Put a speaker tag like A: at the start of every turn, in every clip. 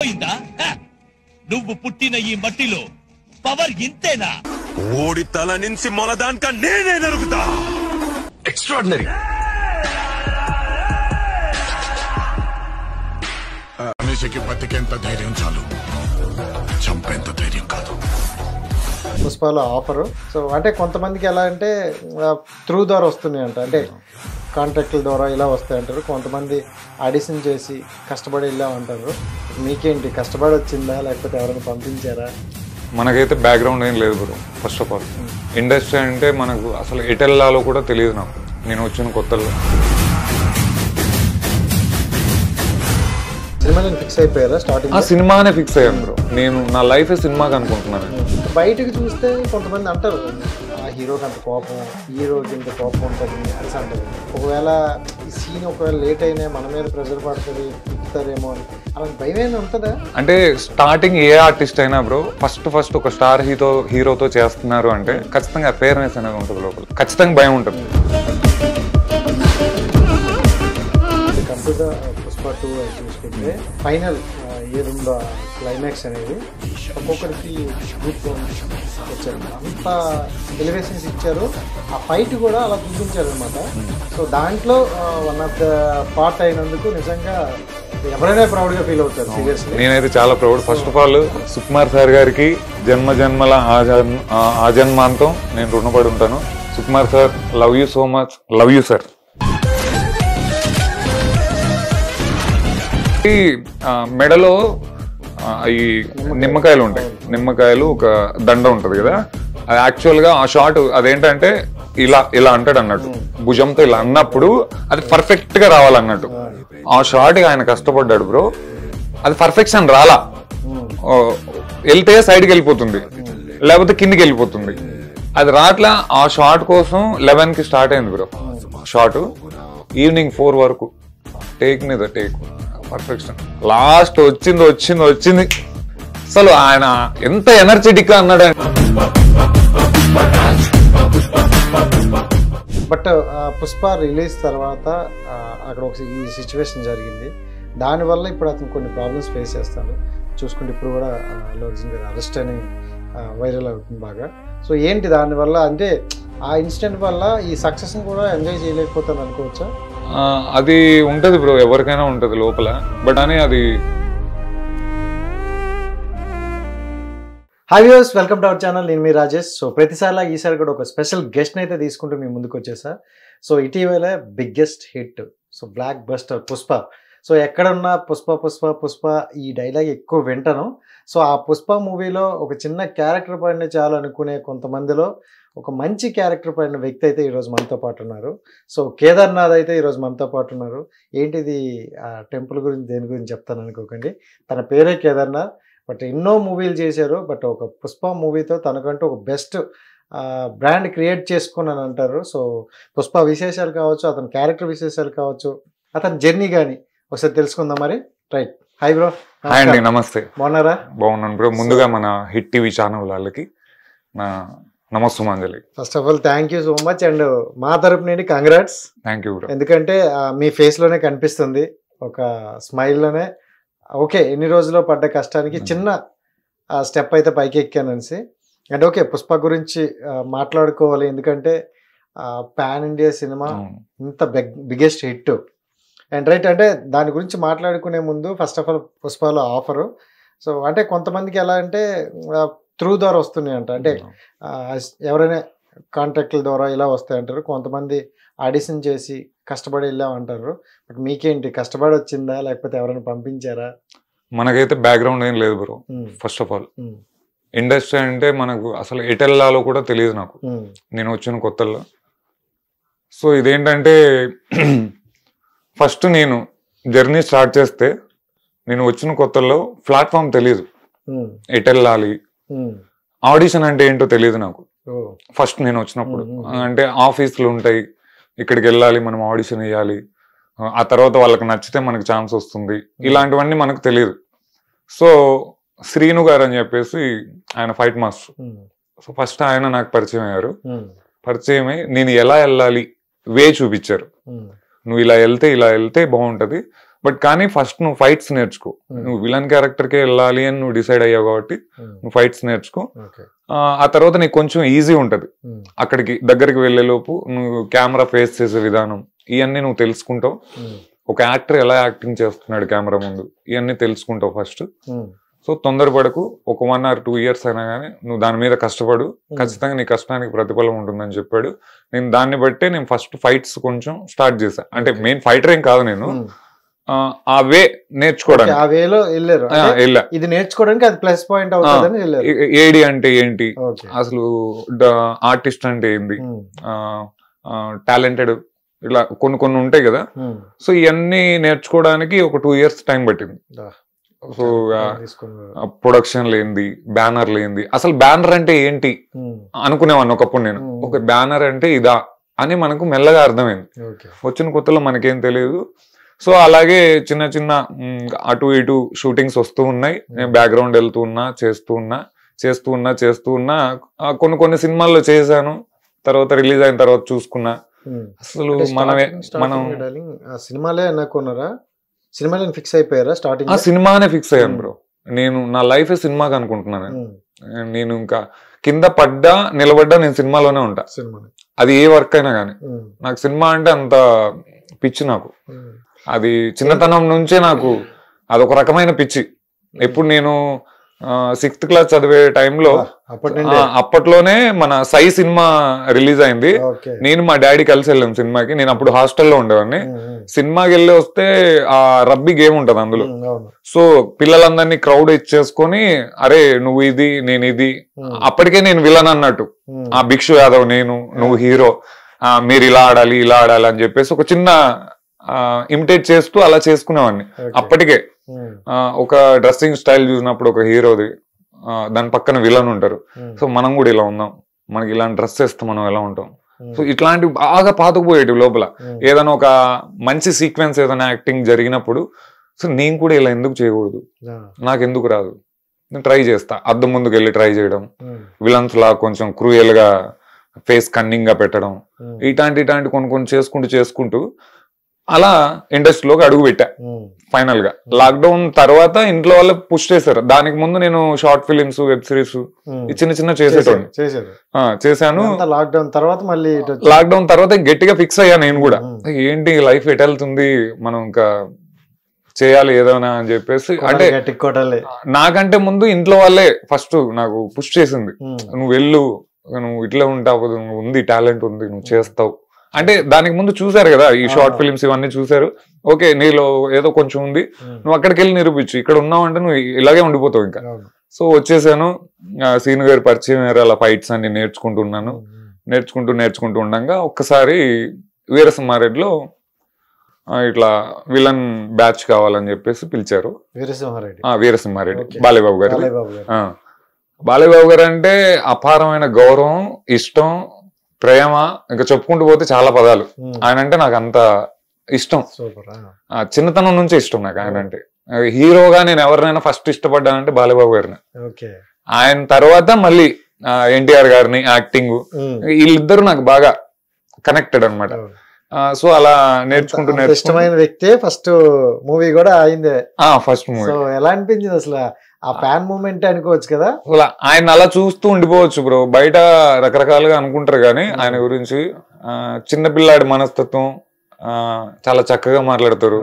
A: అయిందా? నువ్వు పుట్టిన ఈ మట్టిలో పవర్ ఇంతేనా?
B: ఓడి తల నుంచి మొలదానిక నేనే నరుగుతా. ఎక్స్ట్రాడినరీ.
C: మనిషికి బతికేంత ధైర్యం చాలు, చంపేంత ధైర్యం కాదు.
D: పుష్పలో ఆఫరు. సో అంటే కొంతమందికి ఎలా అంటే త్రూ ద్వారా వస్తున్నాయి అంట, అంటే కాంట్రాక్టుల ద్వారా ఇలా వస్తాయి అంటారు. కొంతమంది ఆడిషన్ చేసి కష్టపడి వెళ్ళామంటారు. మీకేంటి, కష్టపడి వచ్చిందా లేకపోతే ఎవరైనా పంపించారా?
E: మనకైతే బ్యాక్గ్రౌండ్ ఏం లేదు bro. First of all industry అంటే మనకు అసలు ఎటెల్లాలో కూడా తెలియదు నాకు. నేను వచ్చిన కొత్తలో
D: సినిమాని ఫిక్స్ అయిపోయారా స్టార్టింగ్?
E: సినిమానే ఫిక్స్ అయ్యాను బ్రో. నేను నా లైఫ్ సినిమాకి అనుకుంటున్నాను.
D: బయటకు చూస్తే కొంతమంది అంటారు ఆ హీరోకి అంత కోపం, హీరోకి ఇంత కోపం ఉంటుంది అని అంటారు. ఒకవేళ ఈ సీన్ ఒకవేళ లేట్ అయినా మన మీద ప్రెజర్ పడుతుంది, తిప్పుతారేమో అని అలాంటి భయం ఏమైనా ఉంటుందా?
E: అంటే స్టార్టింగ్ ఏ ఆర్టిస్ట్ అయినా బ్రో ఫస్ట్ ఒక స్టార్ హీరోతో చేస్తున్నారు అంటే ఖచ్చితంగా ఫేర్నెస్ అనేది ఉంటుంది లోపల, ఖచ్చితంగా భయం ఉంటుంది.
D: కంప్లీట్గా పుష్ప 2 చూసుకుంటే ఫైనల్ ఏదుందో క్లైమాక్స్ అనేది ఒక్కొక్కరికి వచ్చారు, అంత ఎలివేషన్స్ ఇచ్చారు. ఆ ఫైట్ కూడా అలా చూపించారు అనమాట. సో దాంట్లో వన్ ఆఫ్ ద పార్ట్ అయినందుకు నిజంగా ఎవరైనా ప్రౌడ్గా ఫీల్ అవుతారు. సీరియస్లీ
E: నేనైతే చాలా proud. First of all Sukumar sir గారికి జన్మల ఆ జన్మాంతం నేను రుణపడి ఉంటాను. Sukumar sir, love you so much. Love you sir. మెడలో ఈ నిమ్మకాయలు ఉంటాయి, నిమ్మకాయలు ఒక దండ ఉంటది కదా, అది యాక్చువల్ గా ఆ షాట్ అదేంటంటే ఇలా అంటాడు అన్నట్టు, భుజంతో ఇలా అన్నప్పుడు అది పర్ఫెక్ట్ గా రావాలన్నట్టు. ఆ షాట్ ఆయన కష్టపడ్డాడు బ్రో. అది పర్ఫెక్షన్ రాలా, వెళ్తే సైడ్కి వెళ్ళిపోతుంది లేకపోతే కిందికి వెళ్ళిపోతుంది, అది రాట్లా. ఆ షాట్ కోసం 11కి స్టార్ట్ అయింది బ్రో షాట్. ఈవినింగ్ 4 వరకు టేక్ మీద టేక్ పర్ఫెక్షన్. లాస్ట్ వచ్చింది అసలు ఆయన ఎంత ఎనర్జెటిక్ గా అన్నాడు.
D: బట్ పుష్ప రిలీజ్ తర్వాత అక్కడ ఒక ఈ సిచ్యువేషన్ జరిగింది. దానివల్ల ఇప్పుడు అతను కొన్ని ప్రాబ్లమ్స్ ఫేస్ చేస్తాడు. చూసుకుంటే ఇప్పుడు కూడా అల్లు అర్జున్ గారు అరెస్ట్ అని వైరల్ అవుతుంది బాగా. సో ఏంటి దానివల్ల, అంటే ఆ ఇన్సిడెంట్ వల్ల ఈ సక్సెస్ని కూడా ఎంజాయ్ చేయలేకపోతాను అనుకోవచ్చా?
E: అది ఉంటది బ్రో, ఎవరికైనా ఉంటది లోపల. బట్ అని అది
D: hi viewers, welcome to our channel. నేను మీ రాజేష్. సో ప్రతిసారి ఈసారి కూడా ఒక స్పెషల్ గెస్ట్ని అయితే తీసుకుంటూ మీ ముందుకు వచ్చేసా. సో ఇటీవల biggest hit, so block buster Pushpa. So ఎక్కడున్నా పుష్ప ఈ డైలాగ్ ఎక్కువ వింటాను. సో ఆ పుష్ప మూవీలో ఒక చిన్న క్యారెక్టర్ పడిన చాలు అనుకునే కొంతమందిలో ఒక మంచి క్యారెక్టర్ పడిన వ్యక్తి అయితే ఈరోజు మనతో పాటు ఉన్నారు. సో కేదార్నాథ్ అయితే ఈరోజు మనతో పాటు ఉన్నారు. ఏంటిది టెంపుల్ గురించి దేని గురించి చెప్తాను అనుకోకండి. తన పేరే కేదార్నాథ్. బట్ ఎన్నో మూవీలు చేశారు. బట్ ఒక పుష్ప మూవీతో తనకంటూ ఒక బెస్ట్ బ్రాండ్ క్రియేట్ చేసుకున్నాను అంటారు. సో పుష్ప విశేషాలు కావచ్చు, అతని క్యారెక్టర్ విశేషాలు కావచ్చు, అతని జర్నీ కానీ ఒకసారి తెలుసుకుందాం మరి. రైట్. Hi bro.
E: హాయ్ అండి, నమస్తే.
D: బాగున్నారా?
E: బాగున్నాను బ్రో. ముందుగా మన హిట్ టీవీ ఛానల్ వాళ్ళకి నా నమస్సుమాంజలి.
D: First of all thank you so much. And మా తరపు నుండి కంగ్రాట్స్.
E: Thank you bro.
D: ఎందుకంటే మీ ఫేస్లోనే కనిపిస్తుంది, ఒక స్మైల్లోనే ఓకే ఎన్ని రోజుల్లో పడ్డ కష్టానికి చిన్న స్టెప్ అయితే పైకి ఎక్కాననేసి. అండ్ ఓకే పుష్ప గురించి మాట్లాడుకోవాలి, ఎందుకంటే పాన్ ఇండియా సినిమా ఇంత బిగ్గెస్ట్ హిట్. అండ్ రైట్, అంటే దాని గురించి మాట్లాడుకునే ముందు ఫస్ట్ ఆఫ్ ఆల్ పుష్పలో ఆఫరు. సో అంటే కొంతమందికి ఎలా అంటే త్రూ ద్వారా వస్తున్నాయి అంట, అంటే ఎవరైనా కాంట్రాక్టుల ద్వారా ఇలా వస్తాయి అంటారు. కొంతమంది ఆడిషన్ చేసి కష్టపడి వెళ్ళామంటారు. బట్ మీకేంటి, కష్టపడి వచ్చిందా లేకపోతే ఎవరైనా పంపించారా?
E: మనకైతే బ్యాక్గ్రౌండ్ ఏం లేదు bro. First of all industry అంటే మనకు అసలు ఎటెల్లాలో కూడా తెలియదు నాకు. నేను వచ్చిన కొత్తలో. సో ఇదేంటంటే ఫస్ట్ నేను జర్నీ స్టార్ట్ చేస్తే, నేను వచ్చిన కొత్తలో ప్లాట్ఫామ్ తెలియదు, ఎటెల్లాలి, ఆడిషన్ అంటే ఏంటో తెలియదు నాకు. ఫస్ట్ నేను వచ్చినప్పుడు అంటే ఆఫీసులు ఉంటాయి, ఇక్కడికి వెళ్ళాలి, మనం ఆడిషన్ వేయాలి, ఆ తర్వాత వాళ్ళకి నచ్చితే మనకు ఛాన్స్ వస్తుంది, ఇలాంటివన్నీ మనకు తెలియదు. సో శ్రీను గారు అని చెప్పేసి ఆయన ఫైట్ మాస్టర్. సో ఫస్ట్ ఆయన నాకు పరిచయం అయ్యారు. పరిచయమై నేను ఎలా వెళ్ళాలి వే చూపించారు. నువ్వు ఇలా వెళ్తే బాగుంటది, బట్ కానీ ఫస్ట్ నువ్వు ఫైట్స్ నేర్చుకో. నువ్వు విలన్ క్యారెక్టర్కే వెళ్ళాలి అని నువ్వు డిసైడ్ అయ్యావు కాబట్టి నువ్వు ఫైట్స్ నేర్చుకో. ఆ తర్వాత నీకు కొంచెం ఈజీ ఉంటది. అక్కడికి దగ్గరికి వెళ్లే లోపు నువ్వు కెమెరా ఫేస్ చేసే విధానం ఇవన్నీ నువ్వు తెలుసుకుంటావు. ఒక యాక్టర్ ఎలా యాక్టింగ్ చేస్తున్నాడు కెమెరా ముందు ఇవన్నీ తెలుసుకుంటావు ఫస్ట్. సో తొందరపడకు. ఒక 1 or 2 years అయినా కానీ నువ్వు దాని మీద కష్టపడు, ఖచ్చితంగా నీ కష్టానికి ప్రతిఫలం ఉంటుందని చెప్పాడు. నేను దాన్ని బట్టే నేను ఫస్ట్ ఫైట్స్ కొంచెం స్టార్ట్ చేశా. అంటే మెయిన్ ఫైటర్ ఏం కాదు, నేను ఆ వే నేర్చుకోవడానికి
D: ఆ వేలో వెళ్ళారు.
E: వెళ్ళా.
D: ఇది నేర్చుకోవడానికి అది ప్లస్ పాయింట్ అవుతుందని వెళ్ళారు.
E: ఏడి అంటే ఏంటి, అసలు ఆర్టిస్ట్ అంటే ఏంటి, టాలెంటెడ్, ఇలా కొన్ని ఉంటాయి కదా. సో ఇవన్నీ నేర్చుకోవడానికి ఒక 2 years టైం పట్టింది. సో ప్రొడక్షన్ లేనిది, బ్యానర్ లేనిది, అసలు బ్యానర్ అంటే ఏంటి అనుకునేవాడిని ఒకప్పుడు నేను. ఒక బ్యానర్ అంటే ఇదా అని మనకు మెల్లగా అర్థమైంది. వచ్చిన కొత్తలో మనకేం తెలియదు. సో అలాగే చిన్న చిన్న అటు ఇటు షూటింగ్స్ వస్తూ ఉన్నాయి. నేను బ్యాక్గ్రౌండ్ వెళ్తూ ఉన్నా, చేస్తూ ఉన్నా. కొన్ని సినిమాల్లో చేశాను. తర్వాత రిలీజ్ అయిన తర్వాత చూసుకున్నా అసలు మనం
D: సినిమాలే అనుకున్నారా? సినిమాలో ఫిక్స్ అయిపోయారా స్టార్టింగ్?
E: సినిమానే ఫిక్స్ అయ్యాను బ్రో. నేను నా లైఫ్ సినిమాకి అనుకుంటున్నాను. నేను ఇంకా కింద పడ్డా నిలబడ్డా నేను సినిమాలోనే ఉంటా. అది ఏ వర్క్ అయినా కానీ నాకు సినిమా అంటే అంత పిచ్చి. నాకు అది చిన్నతనం నుంచే నాకు అదొక రకమైన పిచ్చి. ఎప్పుడు నేను 6th class చదివే టైంలో అప్పట్లోనే మన సై సినిమా రిలీజ్ అయింది. నేను మా డాడీ కలిసి వెళ్ళాం సినిమాకి. నేను అప్పుడు హాస్టల్లో ఉండేవాడిని. సినిమాకి వెళ్ళి వస్తే ఆ రబ్బీ గేమ్ ఉంటది అందులో. సో పిల్లలందరినీ క్రౌడ్ ఇచ్చేసుకొని, అరే నువ్వు ఇది నేను ఇది, అప్పటికే నేను విలన్ అన్నట్టు. ఆ భిక్షు యాదవ్ నేను, నువ్వు హీరో, మీరు ఇలా ఆడాలి అని చెప్పేసి ఒక చిన్న ఇమిటేట్ చేస్తూ అలా చేసుకునేవాడిని. అప్పటికే ఒక డ్రెస్సింగ్ స్టైల్ చూసినప్పుడు ఒక హీరోది, దాని పక్కన విలన్ ఉంటారు. సో మనం కూడా ఇలా ఉందాం, మనకి ఇలాంటి డ్రెస్ వేస్తే మనం ఎలా ఉంటాం. సో ఇట్లాంటివి బాగా పాతుకుపోయేటివి లోపల. ఏదైనా ఒక మంచి సీక్వెన్స్ ఏదైనా యాక్టింగ్ జరిగినప్పుడు సో నేను కూడా ఇలా ఎందుకు చేయకూడదు, నాకు ఎందుకు రాదు, నేను ట్రై చేస్తా. అద్దం ముందుకు వెళ్ళి ట్రై చేయడం, విలన్స్ లా కొంచెం క్రూయల్ గా ఫేస్ కన్నింగ్ గా పెట్టడం, ఇట్లాంటి కొన్ని చేసుకుంటూ అలా ఇండస్ట్రీలోకి అడుగు పెట్టా. ఫైనల్ గా లాక్డౌన్ తర్వాత ఇంట్లో వాళ్ళు పుష్ చేశారు. దానికి ముందు నేను షార్ట్ ఫిలిమ్స్, వెబ్ సిరీస్ చిన్న చేశాను. లాక్డౌన్ తర్వాత గట్టిగా ఫిక్స్ అయ్యా నేను కూడా. ఏంటి లైఫ్ ఎటు వెళ్తుంది, మనం ఇంకా చేయాలి ఏదైనా అని చెప్పేసి. అంటే నాకంటే ముందు ఇంట్లో వాళ్ళే ఫస్ట్ నాకు పుష్ చేసింది. నువ్వు వెళ్ళు, నువ్వు ఇట్లా ఉంటావు, నువ్వు ఉంది టాలెంట్ ఉంది, నువ్వు చేస్తావు. అంటే దానికి ముందు చూసారు కదా ఈ షార్ట్ ఫిలిమ్స్ ఇవన్నీ చూసారు. ఓకే నీలో ఏదో కొంచెం ఉంది, నువ్వు అక్కడికి వెళ్ళి నిరూపించు. ఇక్కడ ఉన్నావు అంటే నువ్వు ఇలాగే ఉండిపోతావు ఇంకా. సో వచ్చేసాను. సీను గారి పరిచయం అలా ఫైట్స్ అన్ని నేర్చుకుంటున్నాను. నేర్చుకుంటూ ఉండగా ఒక్కసారి వీరసింహారెడ్డిలో ఇట్లా విలన్ బ్యాచ్ కావాలని చెప్పేసి పిలిచారు. వీరసింహారెడ్డి బాలయ్యబాబు గారు. బాలయ్యబాబు గారు అంటే అపారమైన గౌరవం, ఇష్టం, ప్రేమ, ఇంకా చెప్పుకుంటూ పోతే చాలా పదాలు. ఆయన అంటే నాకు అంత ఇష్టం, చిన్నతనం నుంచి ఇష్టం నాకు ఆయన అంటే. హీరోగా నేను ఎవరినైనా ఫస్ట్ ఇష్టపడ్డానంటే బాలయ్యబాబు గారిని. ఆయన తర్వాత మళ్ళీ ఎన్టీఆర్ గారిని, యాక్టింగ్, వీళ్ళిద్దరు నాకు బాగా కనెక్టెడ్ అనమాట. సో అలా నేర్చుకుంటూ
D: ఇష్టమైన వ్యక్తే. ఫస్ట్ మూవీ కూడా అయిందే.
E: ఫస్ట్ మూవీ
D: ఎలా అనిపించింది అసలు? ఆ ఫ్యాన్ మూమెంట్ అనుకోవచ్చు కదా.
E: ఆయన అలా చూస్తూ ఉండిపోవచ్చు బ్రో. బయట రకరకాలుగా అనుకుంటారు కానీ ఆయన గురించి చిన్నపిల్లాడి మనస్తత్వం, చాలా చక్కగా మాట్లాడతారు.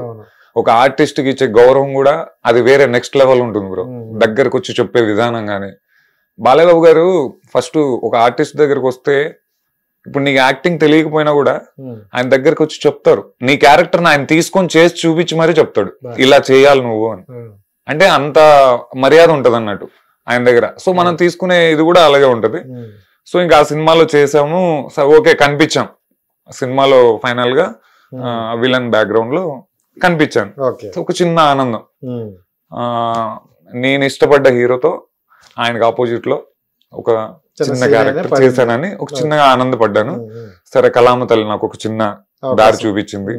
E: ఒక ఆర్టిస్ట్ కి ఇచ్చే గౌరవం కూడా అది వేరే నెక్స్ట్ లెవెల్ ఉంటుంది బ్రో. దగ్గరకు వచ్చి చెప్పే విధానం కానీ. బాలయ్యబాబు గారు ఫస్ట్ ఒక ఆర్టిస్ట్ దగ్గరకు వస్తే, ఇప్పుడు నీకు యాక్టింగ్ తెలియకపోయినా కూడా ఆయన దగ్గరకు వచ్చి చెప్తారు. నీ క్యారెక్టర్ ఆయన తీసుకొని చేసి చూపించి మరీ చెప్తాడు, ఇలా చేయాలి నువ్వు అని. అంటే అంత మర్యాద ఉంటది అన్నట్టు ఆయన దగ్గర. సో మనం తీసుకునే ఇది కూడా అలాగే ఉంటది. సో ఇంకా ఆ సినిమాలో చేసాము. ఓకే కనిపించాం సినిమాలో. ఫైనల్ గా విలన్ బ్యాక్గ్రౌండ్ లో కనిపించాను. ఒక చిన్న ఆనందం. నేను ఇష్టపడ్డ హీరోతో ఆయనకు ఆపోజిట్ లో ఒక చిన్న క్యారెక్టర్ చేశానని ఒక చిన్నగా ఆనందపడ్డాను. సరే కళామ తల్లి నాకు ఒక చిన్న దారి చూపించింది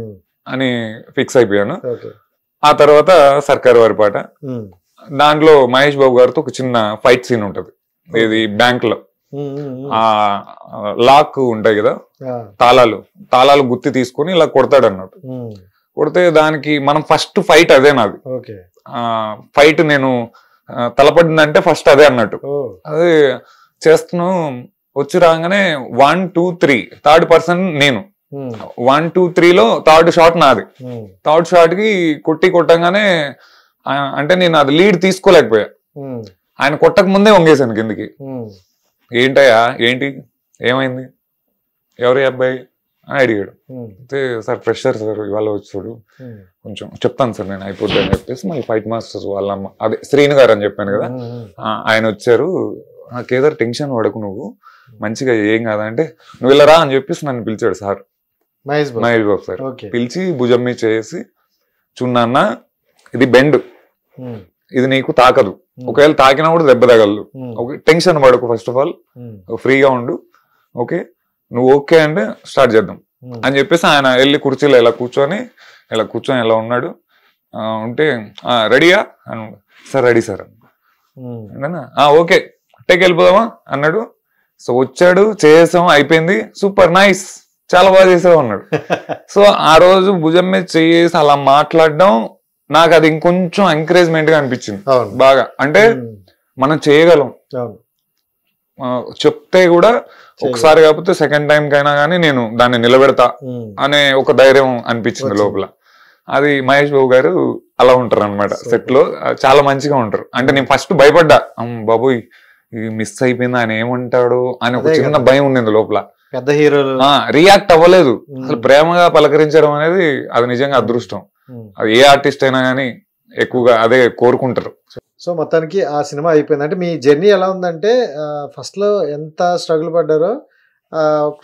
E: అని ఫిక్స్ అయిపోయాను. ఆ తర్వాత సర్కారు వారి పాట, దాంట్లో మహేష్ బాబు గారితో ఒక చిన్న ఫైట్ సీన్ ఉంటది. ఇది బ్యాంక్ లో ఆ లాక్ ఉంటాయి కదా, తాళాలు గుత్తి తీసుకుని ఇలా కొడతాడు అన్నట్టు. కొడితే దానికి మనం ఫస్ట్ ఫైట్ అదే నాది.
D: ఓకే.
E: ఫైట్ నేను తలపడిందంటే ఫస్ట్ అదే అన్నట్టు. అదే చేస్తున్నాం. వచ్చి రాగానే 1, 2, 3 థర్డ్ పర్సన్ నేను. 1, 2, 3లో థర్డ్ షాట్ నాది. థర్డ్ షాట్ కి కొట్టంగానే అంటే నేను అది లీడ్ తీసుకోలేకపోయా. ఆయన కొట్టక ముందే వంగేశాను కిందికి. ఏంటయ్యా ఏంటి ఏమైంది ఎవరి అబ్బాయి అని అడిగాడు. అయితే సార్ ఫ్రెషర్ సార్ ఇవాళ వచ్చాడు కొంచెం చెప్తాను సార్ నేను అయిపోద్ది అని చెప్పేసి మళ్ళీ ఫైట్ మాస్టర్స్ వాళ్ళమ్మ అదే శ్రీను గారు అని చెప్పాను కదా ఆయన వచ్చారు. నాకేదో టెన్షన్ పడకు నువ్వు మంచిగా ఏం కాదంటే నువ్వు వెళ్ళరా అని చెప్పేసి నన్ను పిలిచాడు సార్ మహేష్ బాబు సార్. పిలిచి భుజం మీద చేసి చున్నాన్న ఇది బెండ్ ఇది నీకు తాకదు ఒకవేళ తాకినా కూడా దెబ్బ తగలదు ఓకే టెన్షన్ పడకు ఫస్ట్ ఆఫ్ ఆల్ ఫ్రీగా ఉండు ఓకే నువ్వు ఓకే అంటే స్టార్ట్ చేద్దాం అని చెప్పేసి ఆయన వెళ్ళి కుర్చీలో ఇలా కూర్చొని ఇలా ఉన్నాడు. ఉంటే రెడీయా అని సార్ రెడీ సార్ అంటేనా ఓకే టేక్ వెళ్ళిపోదామా అన్నాడు. సో వచ్చాడు చేసాం అయిపోయింది సూపర్ నైస్ చాలా బాగా చేసావు అన్నాడు. సో ఆ రోజు భుజం మీద చేసి అలా మాట్లాడడం నాకు అది ఇంకొంచెం ఎంకరేజ్మెంట్ గా అనిపించింది బాగా. అంటే మనం చేయగలం చెప్తే కూడా ఒకసారి కాకపోతే సెకండ్ టైం కైనా కానీ నేను దాన్ని నిలబెడతా అనే ఒక ధైర్యం అనిపించింది లోపల. అది మహేష్ బాబు గారు అలా ఉంటారు అనమాట సెట్ లో చాలా మంచిగా ఉంటారు. అంటే నేను ఫస్ట్ భయపడ్డా బాబోయ్ మిస్ అయిపోయింది ఆయన ఏమంటాడు అని ఒక చిన్న భయం ఉండింది లోపల.
D: పెద్ద హీరోలు
E: రియాక్ట్ అవ్వలేదు అసలు. ప్రేమగా పలకరించడం అనేది అది నిజంగా అదృష్టం. అది ఏ ఆర్టిస్ట్ అయినా కానీ ఎక్కువగా అదే కోరుకుంటారు.
D: సో మొత్తానికి ఆ సినిమా అయిపోయింది. అంటే మీ జర్నీ ఎలా ఉందంటే ఫస్ట్ లో ఎంత స్ట్రగుల్ పడ్డారో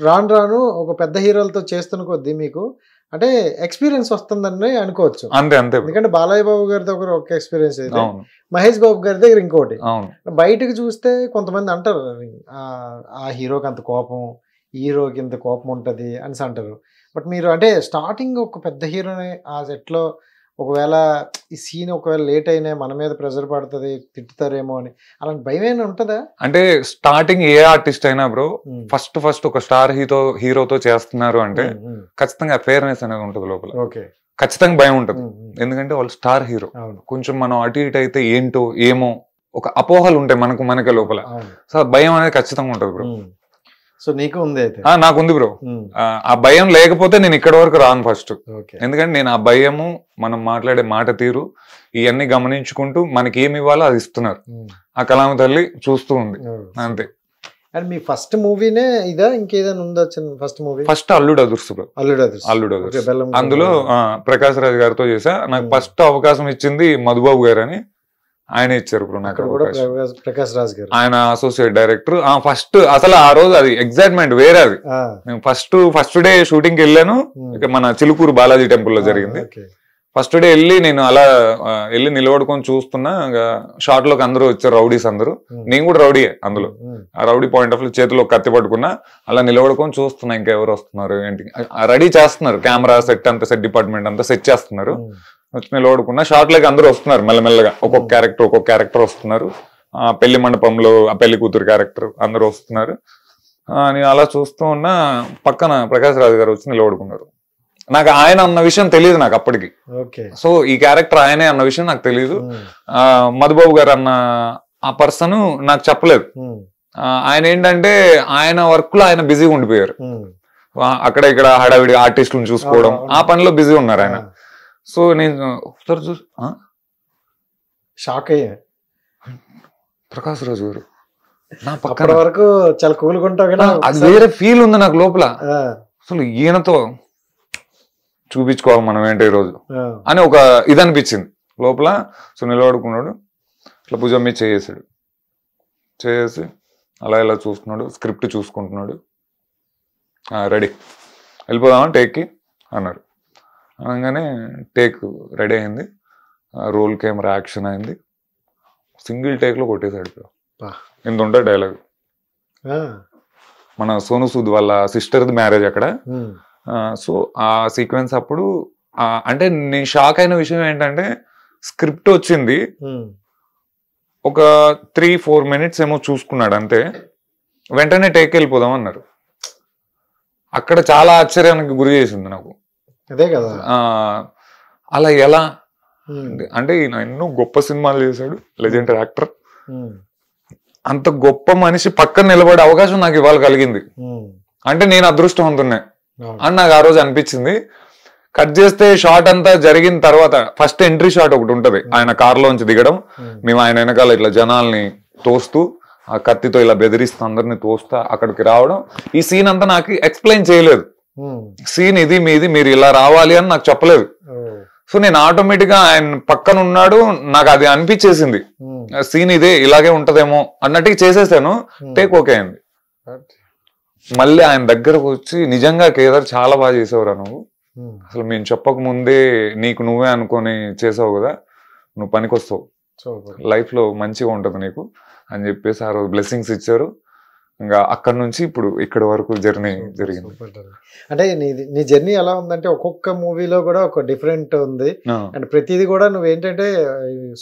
D: రాను ఒక పెద్ద హీరోలతో చేస్తున్న కొద్దీ మీకు అంటే ఎక్స్పీరియన్స్ వస్తుందని అనుకోవచ్చు.
E: అంతే అంతే.
D: ఎందుకంటే బాలయ్య బాబు గారి దగ్గర ఒక ఎక్స్పీరియన్స్ అయితే మహేష్ బాబు గారి దగ్గర ఇంకోటి. బయటకు చూస్తే కొంతమంది అంటారు ఆ హీరోకి అంత కోపం హీరోకి ఇంత కోపం ఉంటది అని అంటారు. బట్ మీరు అంటే స్టార్టింగ్ ఒక పెద్ద హీరోని ఆ సెట్ లో ఒకవేళ ఈ సీన్ ఒకవేళ లేట్ అయినా మన మీద ప్రెజర్ పడుతుంది తిట్టుతారేమో అని అలాంటి భయం ఏమైనా ఉంటుందా?
E: అంటే స్టార్టింగ్ ఏ ఆర్టిస్ట్ అయినా బ్రో ఫస్ట్ ఒక స్టార్ హీరోతో చేస్తున్నారు అంటే ఖచ్చితంగా ఫేర్నెస్ అనేది ఉంటుంది లోపల. ఖచ్చితంగా భయం ఉంటుంది ఎందుకంటే వాళ్ళు స్టార్ హీరో. కొంచెం మనం అటు ఇటు అయితే ఏంటో ఏమో ఒక అపోహలు ఉంటాయి మనకే లోపల. సో భయం అనేది ఖచ్చితంగా ఉంటుంది బ్రో.
D: సో నీకు ఉంది అయితే?
E: నాకుంది బ్రో. ఆ భయం లేకపోతే నేను ఇక్కడ వరకు రాను ఫస్ట్. ఎందుకంటే నేను ఆ భయము మనం మాట్లాడే మాట తీరు ఇవన్నీ గమనించుకుంటూ మనకి ఏమి ఇవ్వాలో అది ఇస్తున్నారు ఆ కళామ తల్లి చూస్తూ ఉంది అంతే.
D: అండ్ మీ ఫస్ట్ మూవీనే ఇదా ఇంకేదైనా ఉందా? ఫస్ట్ మూవీ ఫస్ట్
E: అల్లుడు అదుర్సు బ్రో. అల్లుడు అదుర్సు అందులో ప్రకాష్ రాజ్ గారితో చేసా. నాకు ఫస్ట్ అవకాశం ఇచ్చింది మధుబాబు గారు అని ఆయన ఇచ్చారు బ్రో నాకు.
D: ప్రకాష్ రాజ్ గారు
E: ఆయన అసోసియేట్ డైరెక్టర్. ఫస్ట్ అసలు ఆ రోజు అది ఎగ్జైట్మెంట్ వేరే. అది నేను ఫస్ట్ డే షూటింగ్ కి వెళ్ళాను. మన చిలుకూరు బాలాజీ టెంపుల్ లో జరిగింది. ఫస్ట్ డే వెళ్ళి నేను అలా వెళ్ళి నిలబడుకొని చూస్తున్నా షార్ట్ లోకి అందరూ వచ్చారు రౌడీస్ అందరూ. నేను కూడా రౌడీయే అందులో. ఆ రౌడీ పాయింట్ ఆఫ్ చేతిలో కత్తి పట్టుకున్నా అలా నిలబడుకొని చూస్తున్నా ఇంకా ఎవరు వస్తున్నారు ఏంటి రెడీ చేస్తున్నారు. కెమెరా సెట్ అంతా సెట్ డిపార్ట్మెంట్ అంతా సెట్ చేస్తున్నారు. వచ్చి నిలబడుకున్నా షార్ట్ లోకి అందరూ వస్తున్నారు మెల్లమెల్లగా ఒక్కొక్క క్యారెక్టర్ వస్తున్నారు. పెళ్లి మండపంలో ఆ పెళ్లి కూతురు క్యారెక్టర్ అందరూ వస్తున్నారు. నేను అలా చూస్తూ ఉన్నా పక్కన ప్రకాష్ రాజ్ గారు వచ్చి నిలబడుకున్నారు. నాకు ఆయన అన్న విషయం తెలియదు నాకు అప్పటికి. సో ఈ క్యారెక్టర్ ఆయనే అన్న విషయం నాకు తెలియదు. మధుబాబు గారు అన్న ఆ పర్సన్ నాకు చెప్పలేదు. ఆయన ఏంటంటే ఆయన వర్క్ లో ఆయన బిజీగా ఉండిపోయారు. అక్కడ ఇక్కడ హడావిడి ఆర్టిస్టులను చూసుకోవడం ఆ పనిలో బిజీ ఉన్నారు ఆయన. సో నేను
D: షాక్ అయ్యా.
E: ప్రకాష్ రాజు గారు నా
D: పక్కన వరకు చాలా కూలుకుంటావు కదా
E: అది వేరే ఫీల్ ఉంది నాకు లోపల. అసలు ఈయనతో చూపించుకోవాలి మనం ఏంటో ఈరోజు అని ఒక ఇది అనిపించింది లోపల. సో నిలబడుకున్నాడు ఇట్లా భుజం మీద చేసి అలా ఇలా చూస్తున్నాడు. స్క్రిప్ట్ చూసుకుంటున్నాడు. రెడీ వెళ్ళిపోదామా టేక్కి అన్నారు. అనగానే టేక్ రెడీ అయింది. రోల్ కెమెరా యాక్షన్ అయింది. సింగిల్ టేక్ లో కొట్టేశాడు. ఇంత ఉంటాయి డైలాగ్. మన సోను సూద్ వాళ్ళ సిస్టర్ది మ్యారేజ్ అక్కడ. సో ఆ సీక్వెన్స్ అప్పుడు అంటే నేను షాక్ అయిన విషయం ఏంటంటే స్క్రిప్ట్ వచ్చింది ఒక 3-4 మినిట్స్ ఏమో చూసుకున్నాడు అంతే. వెంటనే టేక్ వెళ్ళిపోదాం అన్నారు. అక్కడ చాలా ఆశ్చర్యానికి గురి చేసింది నాకు.
D: అదే కదా
E: అలా ఎలా అంటే ఈయన ఎన్నో గొప్ప సినిమాలు చేశాడు, లెజెండరీ యాక్టర్. అంత గొప్ప మనిషి పక్కన నిలబడే అవకాశం నాకు ఇవాళ కలిగింది అంటే నేను అదృష్టవంతున్నే అని నాకు ఆ రోజు అనిపించింది. కట్ చేస్తే షాట్ అంతా జరిగిన తర్వాత ఫస్ట్ ఎంట్రీ షాట్ ఒకటి ఉంటది, ఆయన కారులోంచి దిగడం, మేము ఆయన వెనకాల ఇట్లా జనాల్ని తోస్తూ ఆ కత్తితో ఇలా బెదిరిస్తూ అందరిని తోస్తా అక్కడికి రావడం. ఈ సీన్ అంతా నాకు ఎక్స్ప్లెయిన్ చేయలేదు, సీన్ ఇది మీది మీరు ఇలా రావాలి అని నాకు చెప్పలేదు. సో నేను ఆటోమేటిక్ గా ఆయన పక్కన ఉన్నాడు, నాకు అది అనిపించేసింది సీన్ ఇదే ఇలాగే ఉంటదేమో అన్నట్టుగా చేసేసాను. టేక్ ఓకే అయింది. మళ్ళీ ఆయన దగ్గరకు వచ్చి నిజంగా కేదార్ చాలా బాగా చేసావురా నువ్వు, అసలు మేము చెప్పక ముందే నీకు నువ్వే అనుకొని చేసావు కదా, నువ్వు పనికొస్తావు, లైఫ్ లో మంచిగా ఉంటది నీకు అని చెప్పేసి ఆ రోజు బ్లెస్సింగ్స్ ఇచ్చారు. ఇంకా అక్కడ నుంచి ఇప్పుడు ఇక్కడ వరకు జర్నీ జరిగింది.
D: అంటే నీ జర్నీ ఎలా ఉందంటే ఒక్కొక్క మూవీలో కూడా ఒక డిఫరెంట్ ఉంది. అండ్ ప్రతిదీ కూడా నువ్వేంటంటే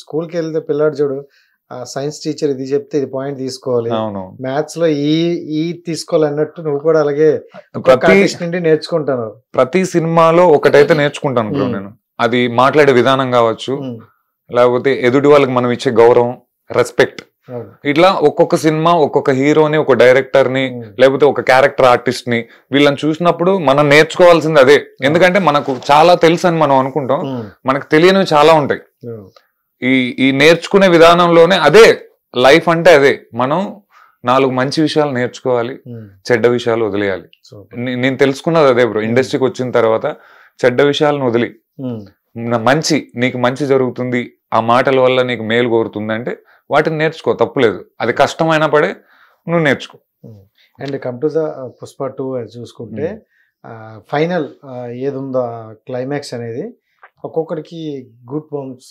D: స్కూల్కి వెళ్తే పిల్లాడు చూడు సైన్స్ టీచర్ ఇది చెప్తే ఇది పాయింట్ తీసుకోవాలి, మ్యాథ్స్ లో ఈ తీసుకోవాలి అన్నట్టు నువ్వు కూడా అలాగే నుండి నేర్చుకుంటాను.
E: ప్రతి సినిమాలో ఒకటైతే నేర్చుకుంటాను బ్రో నేను, అది మాట్లాడే విధానం కావచ్చు, లేకపోతే ఎదుటి వాళ్ళకి మనం ఇచ్చే గౌరవం, రెస్పెక్ట్. ఇట్లా ఒక్కొక్క సినిమా ఒక్కొక్క హీరోని, ఒక డైరెక్టర్ ని, లేకపోతే ఒక క్యారెక్టర్ ఆర్టిస్ట్ ని వీళ్ళని చూసినప్పుడు మనం నేర్చుకోవాల్సింది అదే. ఎందుకంటే మనకు చాలా తెలుసు అని మనం అనుకుంటాం, మనకు తెలియనివి చాలా ఉంటాయి. ఈ నేర్చుకునే విధానంలోనే అదే లైఫ్ అంటే అదే, మనం 4 మంచి విషయాలు నేర్చుకోవాలి, చెడ్డ విషయాలు వదిలేయాలి. నేను తెలుసుకున్నది అదే బ్రో. ఇండస్ట్రీకి వచ్చిన తర్వాత చెడ్డ విషయాలను వదిలి మంచి, నీకు మంచి జరుగుతుంది, ఆ మాటల వల్ల నీకు మేలు కోరుతుంది అంటే వాటిని నేర్చుకో, తప్పులేదు. అది కష్టమైనా పడే నువ్వు నేర్చుకో.
D: And come to the Pushpa 2 చూసుకుంటే ఫైనల్ ఏది ఉందో క్లైమాక్స్ అనేది ఒక్కొక్కరికి గుడ్ బౌన్స్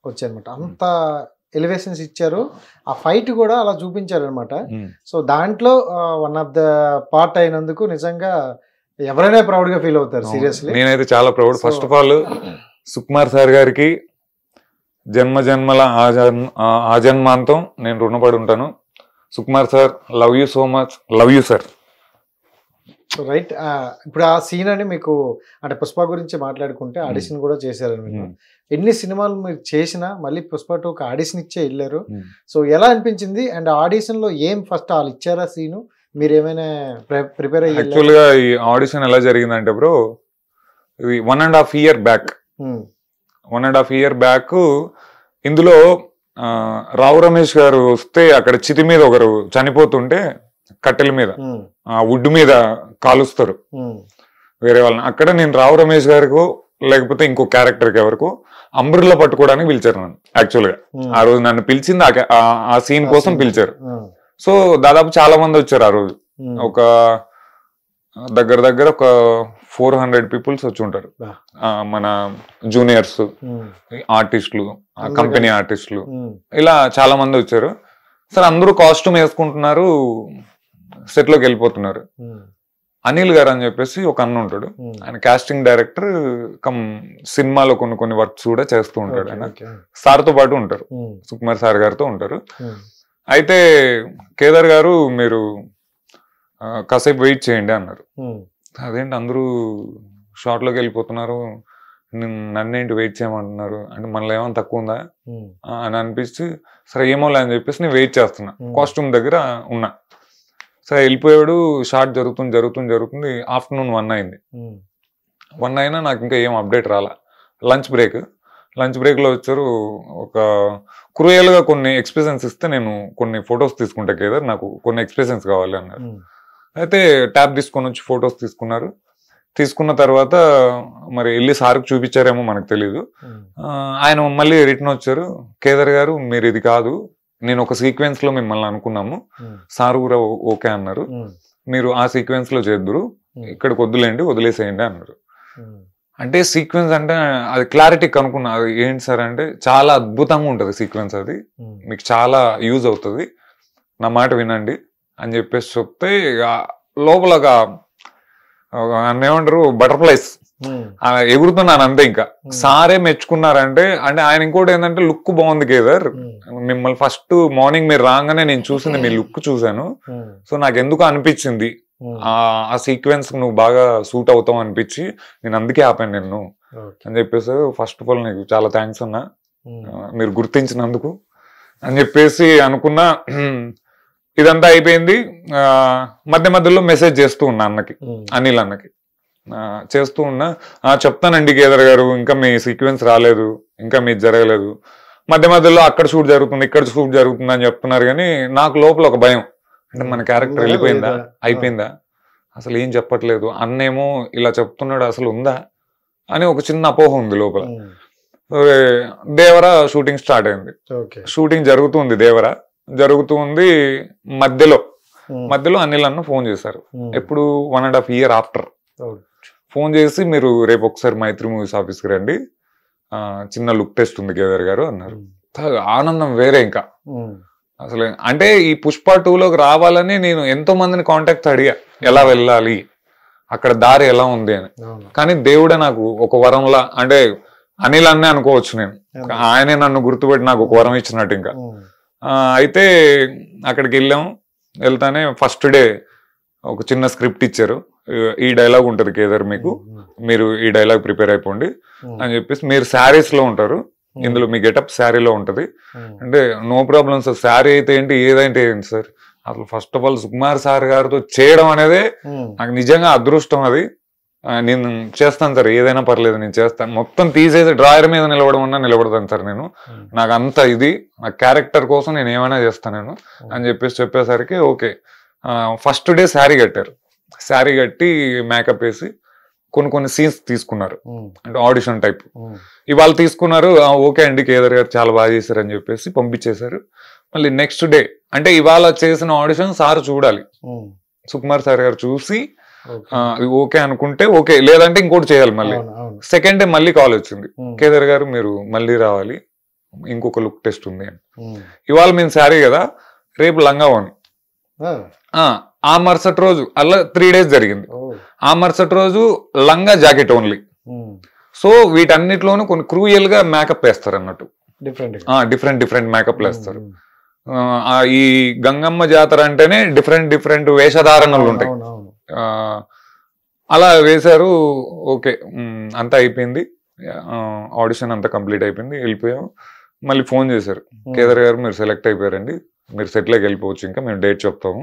D: వచ్చాయి అనమాట. అంత ఎలివేషన్స్ ఇచ్చారు, ఆ ఫైట్ కూడా అలా చూపించారు అనమాట. సో దాంట్లో వన్ ఆఫ్ ద పార్ట్ అయినందుకు నిజంగా ఎవరైనా ప్రౌడ్ గా ఫీల్ అవుతారు. సీరియస్లీ
E: నేనైతే చాలా proud. First of all Sukumar sir గారికి జన్మ జన్మల ఆజన్మాంతం నేను రుణపడి ఉంటాను. Sukumar sir, love you so much, love you sir.
D: Right. ఇప్పుడు ఆ సీన్ అని మీకు అంటే పుష్ప గురించి మాట్లాడుకుంటే ఆడిషన్ కూడా చేశారు. మీకు ఎన్ని సినిమాలు మీరు చేసినా మళ్ళీ పుష్ప 2కి ఆడిషన్ ఇచ్చే వెళ్ళారు. సో ఎలా అనిపించింది? అండ్ ఆడిషన్ లో ఏం ఫస్ట్ వాళ్ళు ఇచ్చారా సీను, మీరు ఏమైనా ప్రిపేర్ అయ్యి?
E: యాక్చువల్గా ఈ ఆడిషన్ ఎలా జరిగిందంటే బ్రో, ఇది 1.5 year బ్యాక్. 1.5 year బ్యాక్ ఇందులో రావు రమేష్ గారు వస్తే అక్కడ చితి మీద ఒకరు చనిపోతుంటే కట్టెల మీద వుడ్ మీద కాలుస్తారు వేరే వాళ్ళని. అక్కడ నేను రావు రమేష్ గారికి లేకపోతే ఇంకో క్యారెక్టర్కి ఎవరికో అంబ్రెల్లా పట్టుకోవడానికి పిలిచారు నన్ను. యాక్చువల్ గా ఆ రోజు నన్ను పిలిచింది ఆ సీన్ కోసం పిలిచారు. సో దాదాపు చాలా మంది వచ్చారు ఆ రోజు. ఒక దగ్గర ఒక 400 పీపుల్స్ వచ్చి ఉంటారు. మన జూనియర్స్, ఆర్టిస్టులు, కంపెనీ ఆర్టిస్టులు, ఇలా చాలా మంది వచ్చారు. సరే అందరూ కాస్ట్యూమ్ వేసుకుంటున్నారు, సెట్ లోకి వెళ్ళిపోతున్నారు. అనిల్ గారు అని చెప్పేసి ఒక అన్న ఉంటాడు, ఆయన కాస్టింగ్ డైరెక్టర్ కమ్ సినిమాలో కొన్ని వర్క్స్ కూడా చేస్తూ ఉంటాడు. ఆయన సార్తో పాటు ఉంటారు, సుకుమార్ సార్ గారితో ఉంటారు. అయితే కేదార్ గారు మీరు కాసేపు వెయిట్ చేయండి అన్నారు. అదేంటి అందరూ షార్ట్ లోకి వెళ్ళిపోతున్నారు, నన్నేంటి వెయిట్ చేయమంటున్నారు అంటే మనలో ఏమైనా తక్కువ ఉందా అని అనిపించి సరే ఏమోలే అని చెప్పేసి నేను వెయిట్ చేస్తున్నా, కాస్ట్యూమ్ దగ్గర ఉన్నా. సరే వెళ్ళిపోయాడు. షార్ట్ జరుగుతుంది. ఆఫ్టర్నూన్ 1 అయింది. 1 అయినా నాకు ఇంకా ఏం అప్డేట్ రాలా. లంచ్ బ్రేక్ లో వచ్చారు. ఒక క్రూయల్ గా కొన్ని ఎక్స్ప్రెషన్స్ ఇస్తే నేను కొన్ని ఫొటోస్ తీసుకుంటా కేదార్, నాకు కొన్ని ఎక్స్ప్రెషన్స్ కావాలి అన్నారు. అయితే ట్యాబ్ తీసుకొని వచ్చి ఫొటోస్ తీసుకున్నారు. తీసుకున్న తర్వాత మరి వెళ్ళి సార్కి చూపించారేమో మనకు తెలీదు. ఆయన మళ్ళీ రిటర్న్ వచ్చారు, కేదార్ గారు మీరు ఇది కాదు, నేను ఒక సీక్వెన్స్ లో మిమ్మల్ని అనుకున్నాము, సార్ కూడా ఓకే అన్నారు, మీరు ఆ సీక్వెన్స్ లో చేద్దురు, ఇక్కడికి వదిలేసేయండి అన్నారు. అంటే సీక్వెన్స్ అంటే అది క్లారిటీ కనుక్కున్నా. అది ఏంటి సార్ అంటే చాలా అద్భుతంగా ఉంటుంది సీక్వెన్స్, అది మీకు చాలా యూజ్ అవుతుంది, నా మాట వినండి అని చెప్పేసి చెప్తే లోపల ఏమంటారు బటర్ఫ్లైస్ ఎగురుతున్నాను అంతే. ఇంకా సారే మెచ్చుకున్నారంటే అంటే ఆయన ఇంకోటి ఏంటంటే లుక్ బాగుంది కేదార్, మిమ్మల్ని ఫస్ట్ మార్నింగ్ మీరు రాగానే నేను చూసింది మీ లుక్ చూసాను. సో నాకు ఎందుకు అనిపించింది ఆ సీక్వెన్స్ నువ్వు బాగా సూట్ అవుతావు అనిపించి నేను అందుకే ఆపాను నిన్ను అని చెప్పేసి ఫస్ట్ ఆఫ్ ఆల్ నీకు చాలా థ్యాంక్స్ అన్నా, మీరు గుర్తించినందుకు అని చెప్పేసి అనుకున్నా. ఇదంతా అయిపోయింది. మధ్య మధ్యలో మెసేజ్ చేస్తూ ఉన్నా అన్నకి, అనిల్ అన్నకి చేస్తూ ఉన్నా. చెప్తానండి కేదార్ గారు, ఇంకా మీ సీక్వెన్స్ రాలేదు, ఇంకా మీది జరగలేదు, మధ్య మధ్యలో అక్కడ షూట్ జరుగుతుంది ఇక్కడ షూట్ జరుగుతుంది అని చెప్తున్నారు. కానీ నాకు లోపల ఒక భయం, అంటే మన క్యారెక్టర్ వెళ్ళిపోయిందా, అయిపోయిందా, అసలు ఏం చెప్పట్లేదు, అన్నేమో ఇలా చెప్తున్నాడు, అసలు ఉందా అని ఒక చిన్న అపోహ ఉంది లోపల. దేవర షూటింగ్ స్టార్ట్ అయింది. షూటింగ్ జరుగుతుంది, దేవర జరుగుతుంది. మధ్యలో అనిల్ అన్న ఫోన్ చేశారు. ఎప్పుడు 1.5 years ఆఫ్టర్ ఫోన్ చేసి, మీరు రేపు ఒకసారి మైత్రి మూవీస్ ఆఫీస్కి రండి, చిన్న లుక్ టెస్ట్ ఉంది కేదార్ గారు అన్నారు. ఆనందం వేరే ఇంకా అసలు. అంటే ఈ పుష్ప 2లోకి రావాలని నేను ఎంతో మందిని కాంటాక్ట్ అడిగా, ఎలా వెళ్ళాలి, అక్కడ దారి ఎలా ఉంది అని. కానీ దేవుడే నాకు ఒక వరంలా, అంటే అనిల్ అన్నే అనుకోవచ్చు నేను, ఆయనే నన్ను గుర్తుపెట్టి నాకు ఒక వరం ఇచ్చినట్టు ఇంకా. అయితే అక్కడికి వెళ్తానే ఫస్ట్ డే ఒక చిన్న స్క్రిప్ట్ ఇచ్చారు. ఈ డైలాగ్ ఉంటుంది కేదార్ మీకు, మీరు ఈ డైలాగ్ ప్రిపేర్ అయిపోండి అని చెప్పేసి, మీరు శారీస్ లో ఉంటారు ఇందులో, మీ గెటప్ శారీలో ఉంటది అంటే నో ప్రాబ్లం సార్, శారీ అయితే ఏంటి ఏదంటే ఏంటి సార్. అసలు first of all Sukumar sir గారితో చేయడం అనేది నాకు నిజంగా అదృష్టం. అది నేను చేస్తాను సార్, ఏదైనా పర్లేదు నేను చేస్తాను, మొత్తం తీసేసి డ్రాయర్ మీద నిలబడమన్నా నిలబడతాను సార్ నేను, నాకు అంత ఇది, నా క్యారెక్టర్ కోసం నేను ఏమైనా చేస్తాను నేను అని చెప్పేసరికి ఓకే. ఫస్ట్ డే శారీ కట్టారు, శారీ కట్టి మేకప్ వేసి కొన్ని సీన్స్ తీసుకున్నారు, అంటే ఆడిషన్ టైప్. ఇవాళ తీసుకున్నారు, ఓకే అండి కేదార్ గారు చాలా బాగా చేశారు అని చెప్పేసి పంపించేశారు. మళ్ళీ నెక్స్ట్ డే, అంటే ఇవాళ చేసిన ఆడిషన్ సార్ చూడాలి, సుకుమార్ సార్ గారు చూసి ఓకే అనుకుంటే ఓకే, లేదంటే ఇంకోటి చేయాలి. మళ్ళీ సెకండ్ డే మళ్ళీ కాల్ వచ్చింది, కేదార్ గారు మీరు మళ్ళీ రావాలి, ఇంకొక లుక్ టెస్ట్ ఉంది అని. ఇవాళ మేము శారీ కదా, రేపు లంగా ఓని. ఆ మరుసటి రోజు అలా 3 days జరిగింది. ఆ మరుసటి రోజు లంగా జాకెట్ ఓన్లీ. సో వీటన్నిటిలోనూ కొన్ని క్రూయల్ గా మేకప్ వేస్తారు అన్నట్టు, డిఫరెంట్ మేకప్ వేస్తారు. ఈ గంగమ్మ జాతర అంటేనే డిఫరెంట్ వేషధారణలు ఉంటాయి. అలా వేశారు. ఓకే, అంతా అయిపోయింది, ఆడిషన్ అంతా కంప్లీట్ అయిపోయింది, వెళ్ళిపోయాం. మళ్ళీ ఫోన్ చేశారు, కేదార్ గారు మీరు సెలెక్ట్ అయిపోయారండి, మీరు సెట్లోకి వెళ్ళిపోవచ్చు, ఇంకా మేము డేట్ చెప్తాము,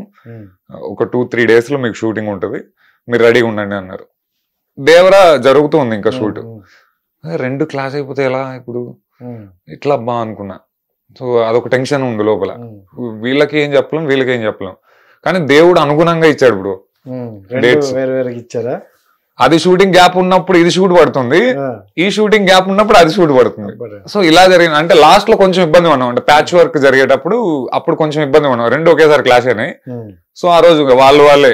E: ఒక 2-3 days లో మీకు షూటింగ్ ఉంటుంది, మీరు రెడీగా ఉండండి అన్నారు. దేవరా జరుగుతుంది ఇంకా షూట్. 2 క్లాస్ అయిపోతే ఎలా ఇప్పుడు, ఇట్లా అబ్బా అనుకున్నా. సో అదొక టెన్షన్ ఉంది లోపల, వీళ్ళకి ఏం చెప్పలేం వీళ్ళకి ఏం చెప్పలేం. కానీ దేవుడు అనుగుణంగా ఇచ్చాడు బ్రో డేట్స్.
D: ఇచ్చారా?
E: అది షూటింగ్ గ్యాప్ ఉన్నప్పుడు ఇది షూట్ పడుతుంది, ఈ షూటింగ్ గ్యాప్ ఉన్నప్పుడు అది షూట్ పడుతుంది. సో ఇలా జరిగింది. అంటే లాస్ట్ లో కొంచెం ఇబ్బంది పడినాం, అంటే ప్యాచ్ వర్క్ జరిగేటప్పుడు అప్పుడు కొంచెం ఇబ్బంది పడినాం, 2 ఒకేసారి క్లాస్ అయినాయి. సో ఆ రోజు వాళ్ళే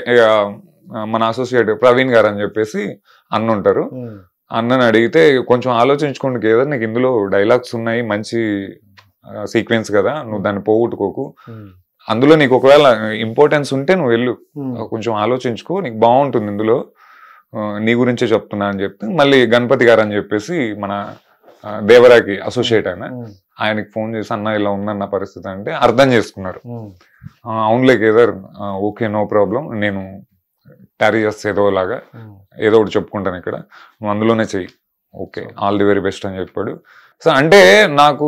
E: మన అసోసియేట్ ప్రవీణ్ గారు అని చెప్పేసి అన్న ఉంటారు, అన్నని అడిగితే కొంచెం ఆలోచించుకోండి కేదార్, నీకు ఇందులో డైలాగ్స్ ఉన్నాయి, మంచి సీక్వెన్స్ కదా, నువ్వు దాన్ని పోగొట్టుకోకు, అందులో నీకు ఒకవేళ ఇంపార్టెన్స్ ఉంటే నువ్వు వెళ్ళు, కొంచెం ఆలోచించుకో, నీకు బాగుంటుంది ఇందులో, నీ గురించే చెప్తున్నా అని చెప్తే, మళ్ళీ గణపతి గారు అని చెప్పేసి మన దేవరాకి అసోసియేట్ ఆయనకి ఫోన్ చేసి, అన్న ఇలా ఉందన్న పరిస్థితి అంటే అర్థం చేసుకున్నారు. అవునులే కేదార్, ఓకే నో ప్రాబ్లం, నేను క్యారీ చేస్తే ఏదోలాగా ఏదో ఒకటి చెప్పుకుంటాను ఇక్కడ, నువ్వు అందులోనే చెయ్యి, okay all the very best అని చెప్పాడు. సో అంటే నాకు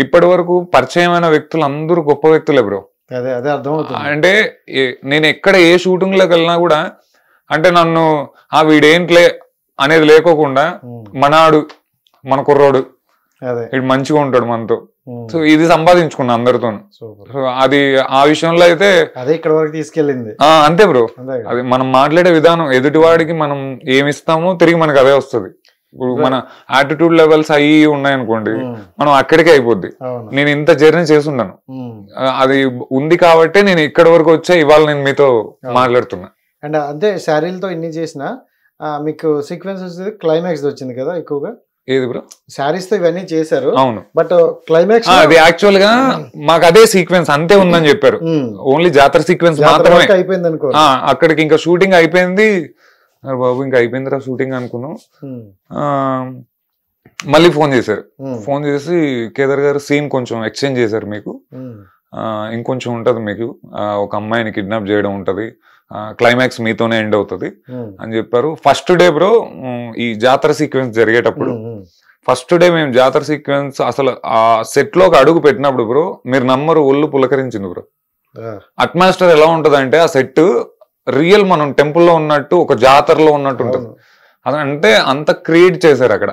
E: ఇప్పటి వరకు పరిచయమైన వ్యక్తులు అందరూ గొప్ప వ్యక్తులే బ్రో. అంటే నేను ఎక్కడ ఏ షూటింగ్ లోకి వెళ్ళినా కూడా, అంటే నన్ను వీడేంట్లే అనేది లేకోకుండా, మనాడు మన కుర్రోడు ఇటు మంచిగా ఉంటాడు మనతో, సో ఇది సంపాదించుకున్నా అందరితో. సో అది ఆ విషయంలో అయితే
D: అదే ఇక్కడ వరకు తీసుకెళ్ళింది.
E: అంతే బ్రో, అది మనం మాట్లాడే విధానం, ఎదుటివాడికి మనం ఏమిస్తామో తిరిగి మనకు అదే వస్తుంది. ఇప్పుడు మన యాటిట్యూడ్ లెవెల్స్ అయ్యి ఉన్నాయనుకోండి, మనం అక్కడికే అయిపోద్ది. నేను ఇంత జర్నీ చేస్తున్నాను, అది ఉంది కాబట్టి నేను ఇక్కడి వరకు వచ్చా, ఇవాళ నేను మీతో మాట్లాడుతున్నా.
D: అండ్ అంతే, శారీలతో ఇన్ని చేసిన మీకు సీక్వెన్స్ వచ్చేది క్లైమాక్స్ వచ్చింది కదా ఎక్కువగా.
E: ఏది బ్రో?
D: శారీస్ తో ఇవన్నీ చేశారు,
E: అవును,
D: బట్ క్లైమాక్స్
E: అది యాక్చువల్ గా మాకు అదే సీక్వెన్స్ అంతే ఉందని చెప్పారు. ఓన్లీ జాతర సీక్వెన్స్ మాత్రమే
D: అయిపోయింది అనుకో,
E: అక్కడికి ఇంకా షూటింగ్ అయిపోయింది. బాబు ఇంకా అయిపోయిందిరా షూటింగ్ అనుకున్నాం. మళ్ళీ ఫోన్ చేశారు, ఫోన్ చేసి కేదార్ గారు సీన్ కొంచెం ఎక్స్చేంజ్ చేశారు, మీకు ఇంకొంచెం ఉంటది, మీకు ఒక అమ్మాయిని కిడ్నాప్ చేయడం ఉంటది, క్లైమాక్స్ మీతోనే ఎండ్ అవుతుంది అని చెప్పారు. ఫస్ట్ డే బ్రో ఈ జాతర సీక్వెన్స్ జరిగేటప్పుడు ఫస్ట్ డే మేము జాతర సీక్వెన్స్ అసలు ఆ సెట్ లోకి అడుగు పెట్టినప్పుడు బ్రో మీరు నమ్మరు, ఒళ్ళు పులకరించింది బ్రో. అట్మాస్ఫియర్ ఎలా ఉంటది అంటే ఆ సెట్ రియల్ మనం టెంపుల్లో ఉన్నట్టు ఒక జాతరలో ఉన్నట్టు ఉంటుంది. అదంటే అంత క్రియేట్ చేశారు అక్కడ,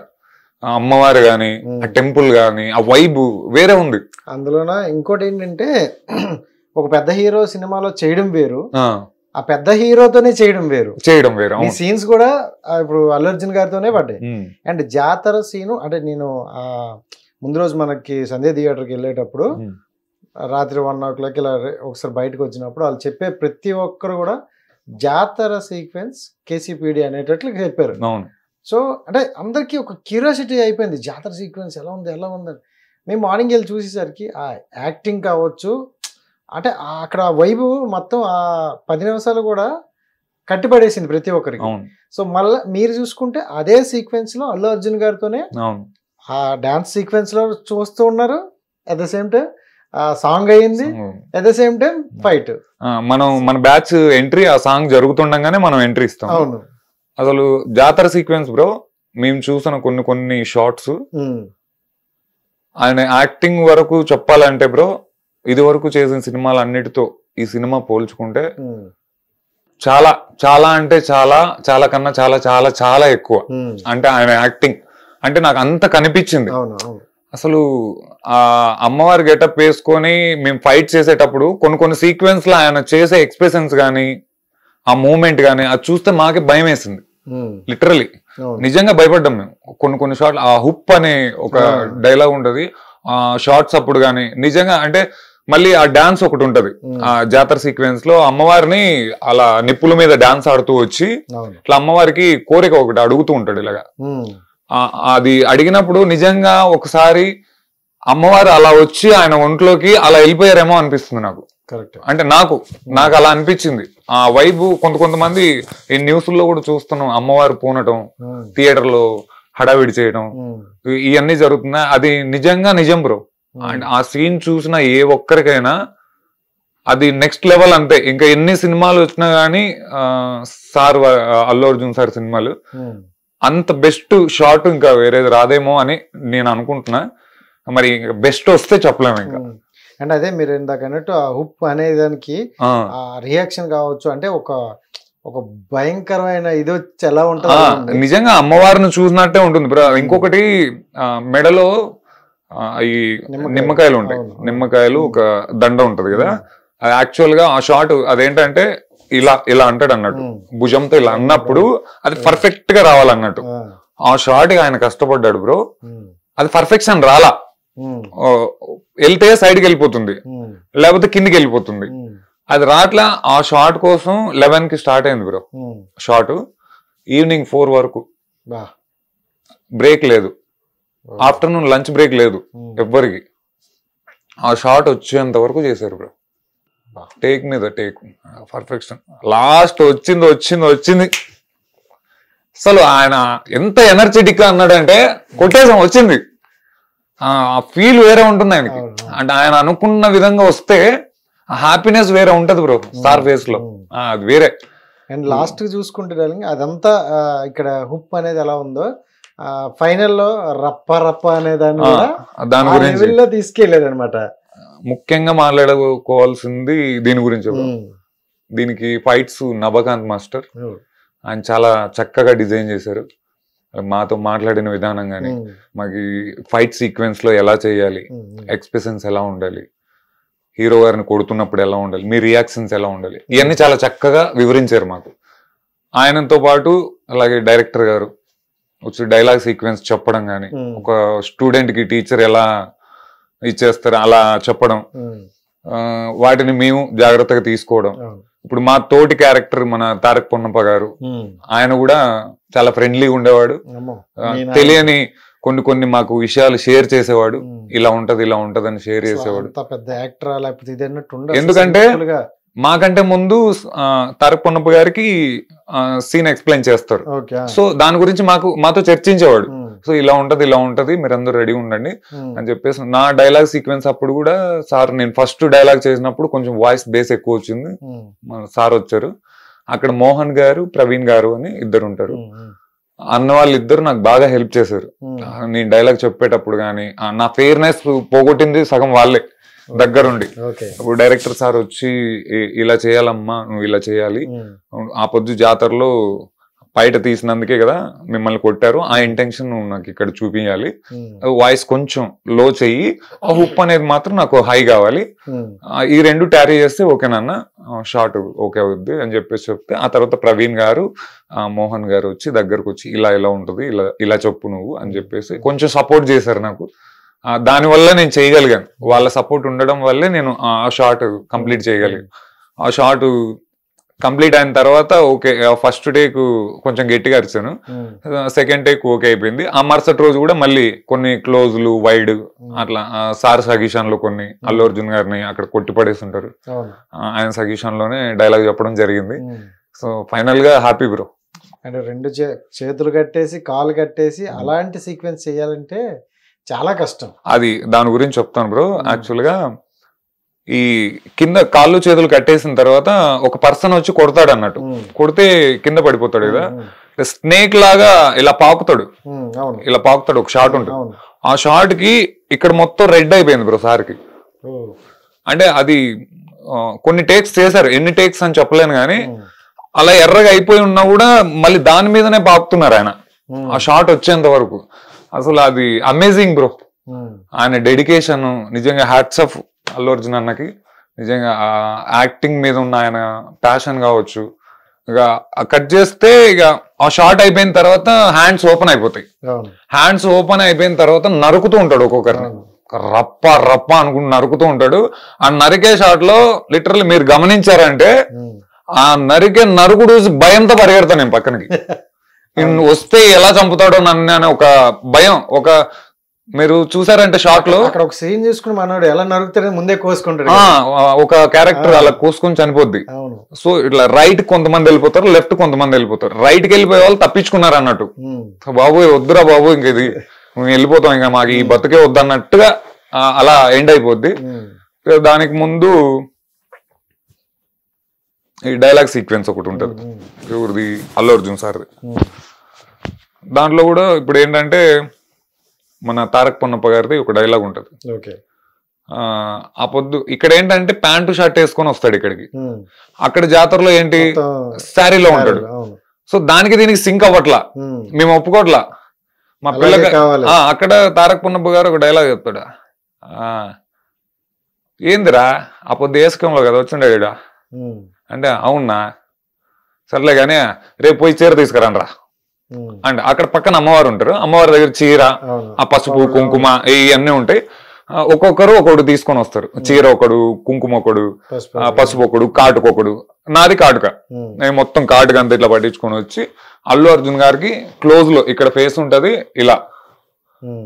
E: ఆ అమ్మవారు గాని ఆ టెంపుల్ గాని ఆ వైబ్ వేరే ఉంది.
D: అందులోన ఇంకోటి ఏంటంటే ఒక పెద్ద హీరో సినిమాలో చేయడం వేరు, ఆ పెద్ద హీరోతోనే చేయడం వేరు. ఈ సీన్స్ కూడా ఇప్పుడు అల్లు అర్జున్ గారితోనే పడ్డాయి. అండ్ జాతర సీను అంటే నేను ముందు రోజు మనకి సంధ్య థియేటర్కి వెళ్ళేటప్పుడు రాత్రి 1 o'clock ఇలా ఒకసారి బయటకు వచ్చినప్పుడు వాళ్ళు చెప్పే ప్రతి ఒక్కరు కూడా జాతర సీక్వెన్స్ కేసీపీడి అనేటట్లు చెప్పారు. సో అంటే అందరికీ ఒక క్యూరియాసిటీ అయిపోయింది, జాతర సీక్వెన్స్ ఎలా ఉంది అని. మేము మార్నింగ్ వెళ్ళి చూసేసరికి ఆ యాక్టింగ్ కావచ్చు, అంటే అక్కడ వైబు మొత్తం ఆ 10 నిమిషాలు కూడా కట్టిపడేసింది ప్రతి ఒక్కరికి. సో మళ్ళీ మీరు చూసుకుంటే అదే సీక్వెన్స్ లో అల్లు అర్జున్ గారితోనే ఆ డాన్స్ సీక్వెన్స్ లో చూస్తూ ఉన్నారు, at the same time song అయ్యింది, at the same time fight.
E: మన బ్యాచ్ ఎంట్రీ ఆ సాంగ్ జరుగుతుండగానే మనం ఎంట్రీ ఇస్తాం.
D: అవును,
E: అసలు జాతర సీక్వెన్స్ బ్రో మేము చూసిన కొన్ని షార్ట్స్, ఆయన యాక్టింగ్ వరకు చెప్పాలంటే బ్రో ఇది వరకు చేసిన సినిమాలు అన్నిటితో ఈ సినిమా పోల్చుకుంటే చాలా చాలా అంటే చాలా కన్నా చాలా ఎక్కువ. అంటే ఆయన యాక్టింగ్ అంటే నాకు అంత కనిపించింది. అసలు ఆ అమ్మవారి గెటప్ వేసుకొని మేము ఫైట్ చేసేటప్పుడు కొన్ని సీక్వెన్స్ లో ఆయన చేసే ఎక్స్ప్రెషన్స్ గానీ ఆ మూమెంట్ గానీ అది చూస్తే మాకే భయం వేసింది. లిటరలీ నిజంగా భయపడ్డాం మేము. కొన్ని షార్ట్ ఆ హుప్ అనే ఒక డైలాగ్ ఉంటది, ఆ షార్ట్స్ అప్పుడు గానీ నిజంగా అంటే మళ్ళీ ఆ డాన్స్ ఒకటి ఉంటది ఆ జాతర సీక్వెన్స్ లో అమ్మవారిని అలా నిప్పుల మీద డాన్స్ ఆడుతూ వచ్చి ఇట్లా అమ్మవారికి కోరిక ఒకటి అడుగుతూ ఉంటాడు ఇలాగా. అది అడిగినప్పుడు నిజంగా ఒకసారి అమ్మవారు అలా వచ్చి ఆయన ఒంట్లోకి అలా వెళ్ళిపోయారేమో అనిపిస్తుంది నాకు. అంటే నాకు అలా అనిపించింది. ఆ వైబు కొంతమంది ఈ న్యూస్ లో కూడా చూస్తున్నాం, అమ్మవారు పూనటం, థియేటర్ లో హడావిడి చేయడం, ఇవన్నీ జరుగుతున్నాయి. అది నిజంగా నిజం బ్రో. అండ్ ఆ సీన్ చూసిన ఏ ఒక్కరికైనా అది నెక్స్ట్ లెవెల్ అంతే. ఇంకా ఎన్ని సినిమాలు వచ్చినా గానీ సార్ అల్లు అర్జున్ సార్ సినిమాలు అంత బెస్ట్ షాట్ ఇంకా వేరేది రాదేమో అని నేను అనుకుంటున్నా. మరి బెస్ట్ వస్తే చెప్పలేము ఇంకా.
D: అండ్ అదే మీరు ఇందాక అన్నట్టు ఆ హుప్ అనే దానికి ఆ రియాక్షన్ కావచ్చు, అంటే ఒక భయంకరమైన ఇది వచ్చి ఎలా ఉంటుంది
E: నిజంగా అమ్మవారిని చూసినట్టే ఉంటుంది బ్రో. ఇంకొకటి మెడలో ఈ నిమ్మకాయలు ఉంటాయి, నిమ్మకాయలు ఒక దండ ఉంటది కదా, అది యాక్చువల్ గా ఆ షాట్ అదేంటంటే ఇలా అంటాడు అన్నట్టు, భుజంతో ఇలా అన్నప్పుడు అది పర్ఫెక్ట్ గా రావాలన్నట్టు. ఆ షాట్ ఆయన కష్టపడ్డాడు బ్రో, అది పర్ఫెక్షన్ రాలా. వెళ్తే సైడ్కి వెళ్ళిపోతుంది, లేకపోతే కిందికి వెళ్ళిపోతుంది, అది రాట్లా. ఆ షాట్ కోసం 11కి స్టార్ట్ అయింది బ్రో షాట్, ఈవినింగ్ 4 వరకు బ్రేక్ లేదు, ఆఫ్టర్నూన్ లంచ్ బ్రేక్ లేదు ఎవ్వరికి. ఆ షాట్ వచ్చేంత వరకు చేశారు బ్రో, టేక్ మీద టేక్ పర్ఫెక్షన్. లాస్ట్ వచ్చింది అసలు ఆయన ఎంత ఎనర్జెటిక్ గా అన్నాడంటే కొట్టేసాం, వచ్చింది. ఆ ఫీల్ వేరే ఉంటుంది ఆయనకి. అంటే ఆయన అనుకున్న విధంగా వస్తే హ్యాపీనెస్ వేరే ఉంటది బ్రో స్టార్ ఫేస్ లో, అది వేరే.
D: అండ్ లాస్ట్ చూసుకుంటే అదంతా ఇక్కడ హుప్ అనేది ఎలా ఉందో ఫైనల్లో రప్ప అనే దాని గురించి తీసుకెళ్లారు అనమాట.
E: ముఖ్యంగా మాట్లాడుకోవాల్సింది దీని గురించి. దీనికి ఫైట్స్ నభకాంత్ మాస్టర్ ఆయన చాలా చక్కగా డిజైన్ చేశారు. మాతో మాట్లాడిన విధానం గానీ, మాకు ఫైట్ సీక్వెన్స్ లో ఎలా చేయాలి, ఎక్స్ప్రెషన్స్ ఎలా ఉండాలి, హీరో గారిని కొడుతున్నప్పుడు ఎలా ఉండాలి, మీ రియాక్షన్స్ ఎలా ఉండాలి, ఇవన్నీ చాలా చక్కగా వివరించారు మాకు. ఆయనతో పాటు అలాగే డైరెక్టర్ గారు వచ్చి డైలాగ్ సీక్వెన్స్ చెప్పడం గానీ, ఒక స్టూడెంట్ కి టీచర్ ఎలా ఇచ్చేస్తారు అలా చెప్పడం, వాటిని మేము జాగ్రత్తగా తీసుకోవడం. ఇప్పుడు మా తోటి క్యారెక్టర్ మన తారక్ పొన్నప్ప గారు, ఆయన కూడా చాలా ఫ్రెండ్లీగా ఉండేవాడు. తెలియని కొన్ని మాకు విషయాలు షేర్ చేసేవాడు, ఇలా ఉంటది అని షేర్ చేసేవాడు. ఎందుకంటే మాకంటే ముందు తారక్ పొన్నప్ప గారికి సీన్ ఎక్స్ప్లెయిన్ చేస్తారు, సో దాని గురించి మాతో చర్చించేవాడు. సో ఇలా ఉంటది మీరందరూ రెడీ ఉండండి అని చెప్పేసి. నా డైలాగ్ సీక్వెన్స్ అప్పుడు కూడా సార్, నేను ఫస్ట్ డైలాగ్ చేసినప్పుడు కొంచెం వాయిస్ బేస్ ఎక్కువ వచ్చింది, సార్ వచ్చారు. అక్కడ మోహన్ గారు ప్రవీణ్ గారు అని ఇద్దరు ఉంటారు. అన్న వాళ్ళు ఇద్దరు నాకు బాగా హెల్ప్ చేశారు. నేను డైలాగ్ చెప్పేటప్పుడు కానీ నా ఫెయిర్నెస్ పోగొట్టింది సగం వాళ్ళే దగ్గరుండి. ఇప్పుడు డైరెక్టర్ సార్ వచ్చి ఇలా చేయాలమ్మా, నువ్వు ఇలా చేయాలి, ఆ పొద్దు జాతరలో బయట తీసినందుకే కదా మిమ్మల్ని కొట్టారు, ఆ ఇంటెన్షన్ నువ్వు నాకు ఇక్కడ చూపించాలి, వాయిస్ కొంచెం లో చెయ్యి, ఆ హుప్ అనేది మాత్రం నాకు హై కావాలి, ఈ రెండు టారీ చేస్తే ఓకేనన్న షార్ట్ ఓకే అవుద్ది అని చెప్పేసి చెప్తే, ఆ తర్వాత ప్రవీణ్ గారు మోహన్ గారు వచ్చి దగ్గరకు వచ్చి ఇలా ఇలా ఉంటుంది, ఇలా ఇలా చెప్పు నువ్వు అని చెప్పేసి కొంచెం సపోర్ట్ చేశారు నాకు. దానివల్ల నేను చేయగలిగాను, వాళ్ళ సపోర్ట్ ఉండడం వల్లే నేను ఆ షార్ట్ కంప్లీట్ చేయగలిగాను. ఆ షార్ట్ కంప్లీట్ అయిన తర్వాత ఓకే, ఫస్ట్ టేక్ కొంచెం గట్టిగా అరిచాను, సెకండ్ టేక్ ఓకే అయిపోయింది. ఆ మరుసటి రోజు కూడా మళ్ళీ కొన్ని క్లోజ్లు వైడ్ అట్లా సార్ సగీషన్ లో కొన్ని అల్లు అర్జున్ గారిని అక్కడ కొట్టి పడేస్తుంటారు, ఆయన సగీషన్ లోనే డైలాగ్ చెప్పడం జరిగింది. సో ఫైనల్ గా హ్యాపీ బ్రో.
D: అంటే రెండు చేతులు కట్టేసి కాలు కట్టేసి అలాంటి సీక్వెన్స్ చేయాలంటే చాలా కష్టం.
E: అది దాని గురించి చెప్తాను బ్రో. యాక్చువల్ గా ఈ కింద కాళ్ళు చేతులు కట్టేసిన తర్వాత ఒక పర్సన్ వచ్చి కొడతాడు అన్నట్టు, కొడితే కింద పడిపోతాడు కదా, స్నేక్ లాగా ఇలా పాకుతాడు, ఇలా పాకుతాడు, ఒక షాట్ ఉంటుంది. ఆ షాట్ కి ఇక్కడ మొత్తం రెడ్ అయిపోయింది బ్రో సార్కి. అంటే అది కొన్ని టేక్స్ చేశారు, ఎన్ని టేక్స్ అని చెప్పలేను కానీ అలా ఎర్రగా అయిపోయి ఉన్నా కూడా మళ్ళీ దాని మీదనే పాకుతున్నారు ఆయన ఆ షాట్ వచ్చేంత వరకు. అసలు అది అమేజింగ్ బ్రో, ఆయన డెడికేషన్ నిజంగా హ్యాట్స్ ఆఫ్ అల్లు అర్జున్ అన్నకి. నిజంగా యాక్టింగ్ మీద ఉన్న ఆయన ప్యాషన్ కావచ్చు. ఇక కట్ చేస్తే ఇక ఆ షార్ట్ అయిపోయిన తర్వాత హ్యాండ్స్ ఓపెన్ అయిపోతాయి, హ్యాండ్స్ ఓపెన్ అయిపోయిన తర్వాత నరుకుతూ ఉంటాడు ఒక్కొక్కరిని, రప్ప రప్ప అనుకుంటూ నరుకుతూ ఉంటాడు. ఆ నరికే షాట్ లో లిటరల్లీ మీరు గమనించారంటే ఆ నరికే నరుకుడు భయంతో పరిగెడతాను నేను పక్కనకి, వస్తే ఎలా చంపుతాడో నన్ను అనే ఒక భయం. ఒక మీరు చూసారంటే షార్ట్ లో
D: అక్కడ ఒక సీన్ చూసుకుని మనోడు ఎలా నరుకుతాడని ముందే కోసుకుంటాడు,
E: ఒక క్యారెక్టర్ అలా కోసుకొని చనిపోద్ది. సో ఇట్లా రైట్ కొంతమంది వెళ్ళిపోతారు, లెఫ్ట్ కొంతమంది వెళ్ళిపోతారు. రైట్ కి వెళ్ళిపోయే వాళ్ళు తప్పించుకున్నారు అన్నట్టు, బాబు వద్దురా బాబు ఇంక ఇది మేము వెళ్ళిపోతాం, ఇంకా మాకు ఈ బతుకే వద్దన్నట్టుగా అలా ఎండ్ అయిపోద్ది. దానికి ముందు ఈ డైలాగ్ సీక్వెన్స్ ఒకటి ఉంటది, ఎవరిది అల్లు అర్జున్ సార్ది. దాంట్లో కూడా ఇప్పుడు ఏంటంటే మన తారక్ పొన్నప్ప గారిది ఒక డైలాగ్ ఉంటది. ఆ పొద్దు ఇక్కడ ఏంటంటే ప్యాంటు షర్ట్ వేసుకొని వస్తాడు ఇక్కడికి, అక్కడ జాతరలో ఏంటి శారీలో ఉంటాడు. సో దానికి దీనికి సింక్ అవ్వట్లా, మేము ఒప్పుకోవట్లా. మా పిల్లకి అక్కడ తారక్ పొన్నప్ప గారు ఒక డైలాగ్ చెప్తాడు, ఏందిరా ఆ పొద్దు వేసుకోంలో కదా వచ్చిండా అంటే, అవునా సర్లే గానీ రేపు పోయి చీర తీసుకురానరా అంటే, అక్కడ పక్కన అమ్మవారు ఉంటారు, అమ్మవారి దగ్గర చీర, ఆ పసుపు కుంకుమ ఇవన్నీ ఉంటాయి. ఒక్కొక్కరు ఒక్కొక్కడు తీసుకొని వస్తారు, చీర ఒకడు, కుంకుమ ఒకడు, పసుపు ఒకడు, కాటుకొకడు. నాది కాటుక, నేను మొత్తం కాటుక అంతా ఇట్లా పట్టించుకొని వచ్చి అల్లు అర్జున్ గారికి క్లోజ్ లో ఇక్కడ ఫేస్ ఉంటది ఇలా,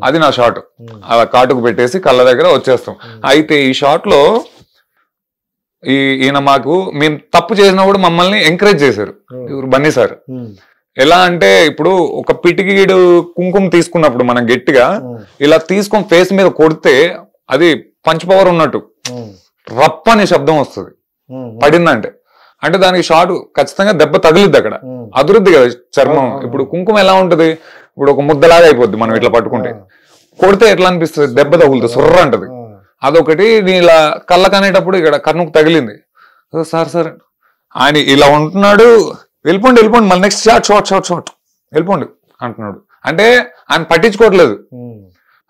E: అది నా షాట్, అలా కాటుకు పెట్టేసి కళ్ళ దగ్గర వచ్చేస్తాం. అయితే ఈ షాట్ లో ఈయన మాకు మేము తప్పు చేసినప్పుడు మమ్మల్ని ఎంకరేజ్ చేశారు బన్నీ సార్. ఎలా అంటే ఇప్పుడు ఒక పిటికీడు కుంకుమ తీసుకున్నప్పుడు మనం గట్టిగా ఇలా తీసుకొని ఫేస్ మీద కొడితే అది పంచ్ పవర్ ఉన్నట్టు రప్ప అనే శబ్దం వస్తుంది పడిందంటే. అంటే దానికి షాట్ ఖచ్చితంగా దెబ్బ తగిలిద్ది, అక్కడ అదురుద్ది కదా చర్మం. ఇప్పుడు కుంకుమ ఎలా ఉంటది, ఇప్పుడు ఒక ముద్దలాగా అయిపోద్ది మనం ఇట్లా పట్టుకుంటే, కొడితే ఎట్లా అనిపిస్తుంది, దెబ్బ తగులుతుంది, సుర్ర అంటది. అదొకటి ఇలా కళ్ళకు అనేటప్పుడు ఇక్కడ కన్నుకు తగిలింది. సార్ సార్ ఆయన ఇలా ఉంటున్నాడు, వెళ్ళిపోండి వెళ్ళిపోండి మళ్ళీ next shot shot shot shot వెళ్ళిపోండి అంటున్నాడు. అంటే ఆయన పట్టించుకోవట్లేదు,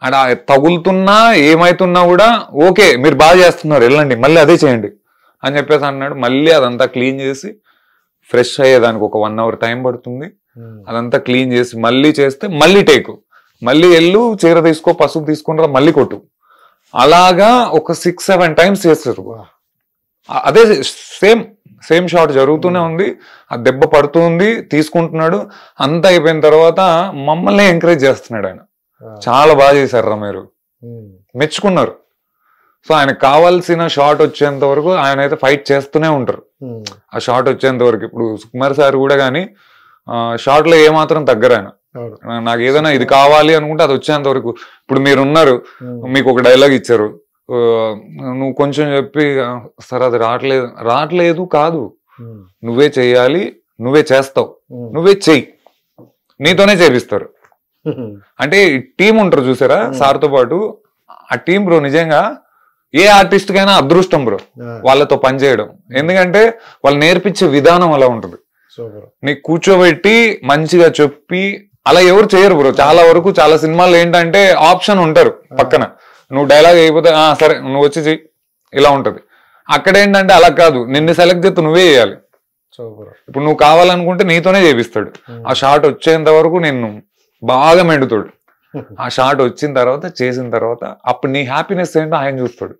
E: అండ్ తగులుతున్నా ఏమైతున్నా కూడా ఓకే మీరు బాగా చేస్తున్నారు వెళ్ళండి మళ్ళీ అదే చేయండి అని చెప్పేసి అన్నాడు. మళ్ళీ అదంతా క్లీన్ చేసి ఫ్రెష్ అయ్యేదానికి ఒక 1 hour టైం పడుతుంది. అదంతా క్లీన్ చేసి మళ్ళీ చేస్తే మళ్ళీ టేకు, మళ్ళీ వెళ్ళు చీర తీసుకో, పసుపు తీసుకుని రా, మళ్ళీ కొట్టు. అలాగా ఒక 6-7 times చేస్తారు. అదే సేమ్ షాట్ జరుగుతూనే ఉంది, ఆ దెబ్బ పడుతుంది, తీసుకుంటున్నాడు. అంతా అయిపోయిన తర్వాత మమ్మల్ని ఎంకరేజ్ చేస్తున్నాడు ఆయన. చాలా బాగా చేశారు రా మీరు, మెచ్చుకున్నారు. సో ఆయనకు కావాల్సిన షాట్ వచ్చేంత వరకు ఆయన అయితే ఫైట్ చేస్తూనే ఉంటారు. ఆ షాట్ వచ్చేంత వరకు ఇప్పుడు సుకుమార్ సార్ కూడా కానీ షాట్ లో ఏమాత్రం తగ్గరు ఆయన. నాకు ఏదైనా ఇది కావాలి అనుకుంటే అది వచ్చేంత వరకు. ఇప్పుడు మీరున్నారు, మీకు ఒక డైలాగ్ ఇచ్చారు, నువ్వు కొంచెం చెప్పి సార్ అది రావట్లేదు కాదు, నువ్వే చెయ్యాలి, నువ్వే చేస్తావు, నువ్వే చెయ్యి, నీతోనే చేపిస్తారు. అంటే టీం ఉంటారు చూసారా సార్తో పాటు, ఆ టీం బ్రో నిజంగా ఏ ఆర్టిస్ట్ కైనా అదృష్టం బ్రో వాళ్ళతో పనిచేయడం. ఎందుకంటే వాళ్ళు నేర్పించే విధానం అలా ఉంటుంది. నీకు కూర్చోబెట్టి మంచిగా చెప్పి అలా ఎవరు చేయరు బ్రో. చాలా వరకు చాలా సినిమాలు ఏంటంటే ఆప్షన్ ఉంటారు పక్కన, నువ్వు డైలాగ్ అయిపోతే సరే నువ్వు వచ్చి చెయ్యి ఇలా ఉంటది. అక్కడ ఏంటంటే అలా కాదు, నిన్ను సెలెక్ట్ చేస్తే నువ్వే చేయాలి. ఇప్పుడు నువ్వు కావాలనుకుంటే నీతోనే చేపిస్తాడు. ఆ షాట్ వచ్చేంత వరకు నిన్ను బాగా మెండుతాడు. ఆ షాట్ వచ్చిన తర్వాత చేసిన తర్వాత అప్పుడు నీ హ్యాపీనెస్ ఏంటో ఆయన చూస్తాడు.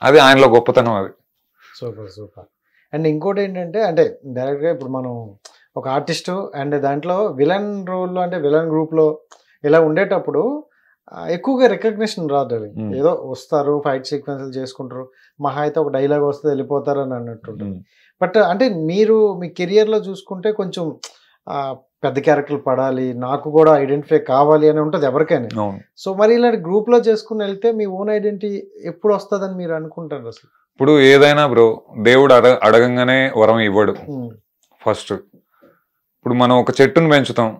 E: అది ఆయనలో గొప్పతనం. అది
D: సూపర్ సూపర్. అండ్ ఇంకోటి ఏంటంటే అంటే డైరెక్ట్గా ఇప్పుడు మనం ఒక ఆర్టిస్టు అండ్ దాంట్లో విలన్ రోల్లో అంటే విలన్ గ్రూప్లో ఇలా ఉండేటప్పుడు ఎక్కువగా రికగ్నిషన్ రాదు. ఏదో వస్తారు, ఫైట్ సీక్వెన్స్లు చేసుకుంటారు, మహా అయితే ఒక డైలాగ్ వస్తే వెళ్ళిపోతారు అని అన్నట్టుంటుంది. బట్ అంటే మీరు మీ కెరియర్లో చూసుకుంటే కొంచెం పెద్ద క్యారెక్టర్లు పడాలి, నాకు కూడా ఐడెంటిఫై కావాలి అని ఉంటుంది ఎవరికైనా. సో మరి ఇలాంటి గ్రూప్లో చేసుకుని వెళ్తే మీ ఓన్ ఐడెంటిటీ ఎప్పుడు వస్తుందని మీరు అనుకుంటారు అసలు?
E: ఇప్పుడు ఏదైనా బ్రో దేవుడు అడగంగానే వరం ఇవ్వడు. ఫస్ట్ ఇప్పుడు మనం ఒక చెట్టును పెంచుతాం,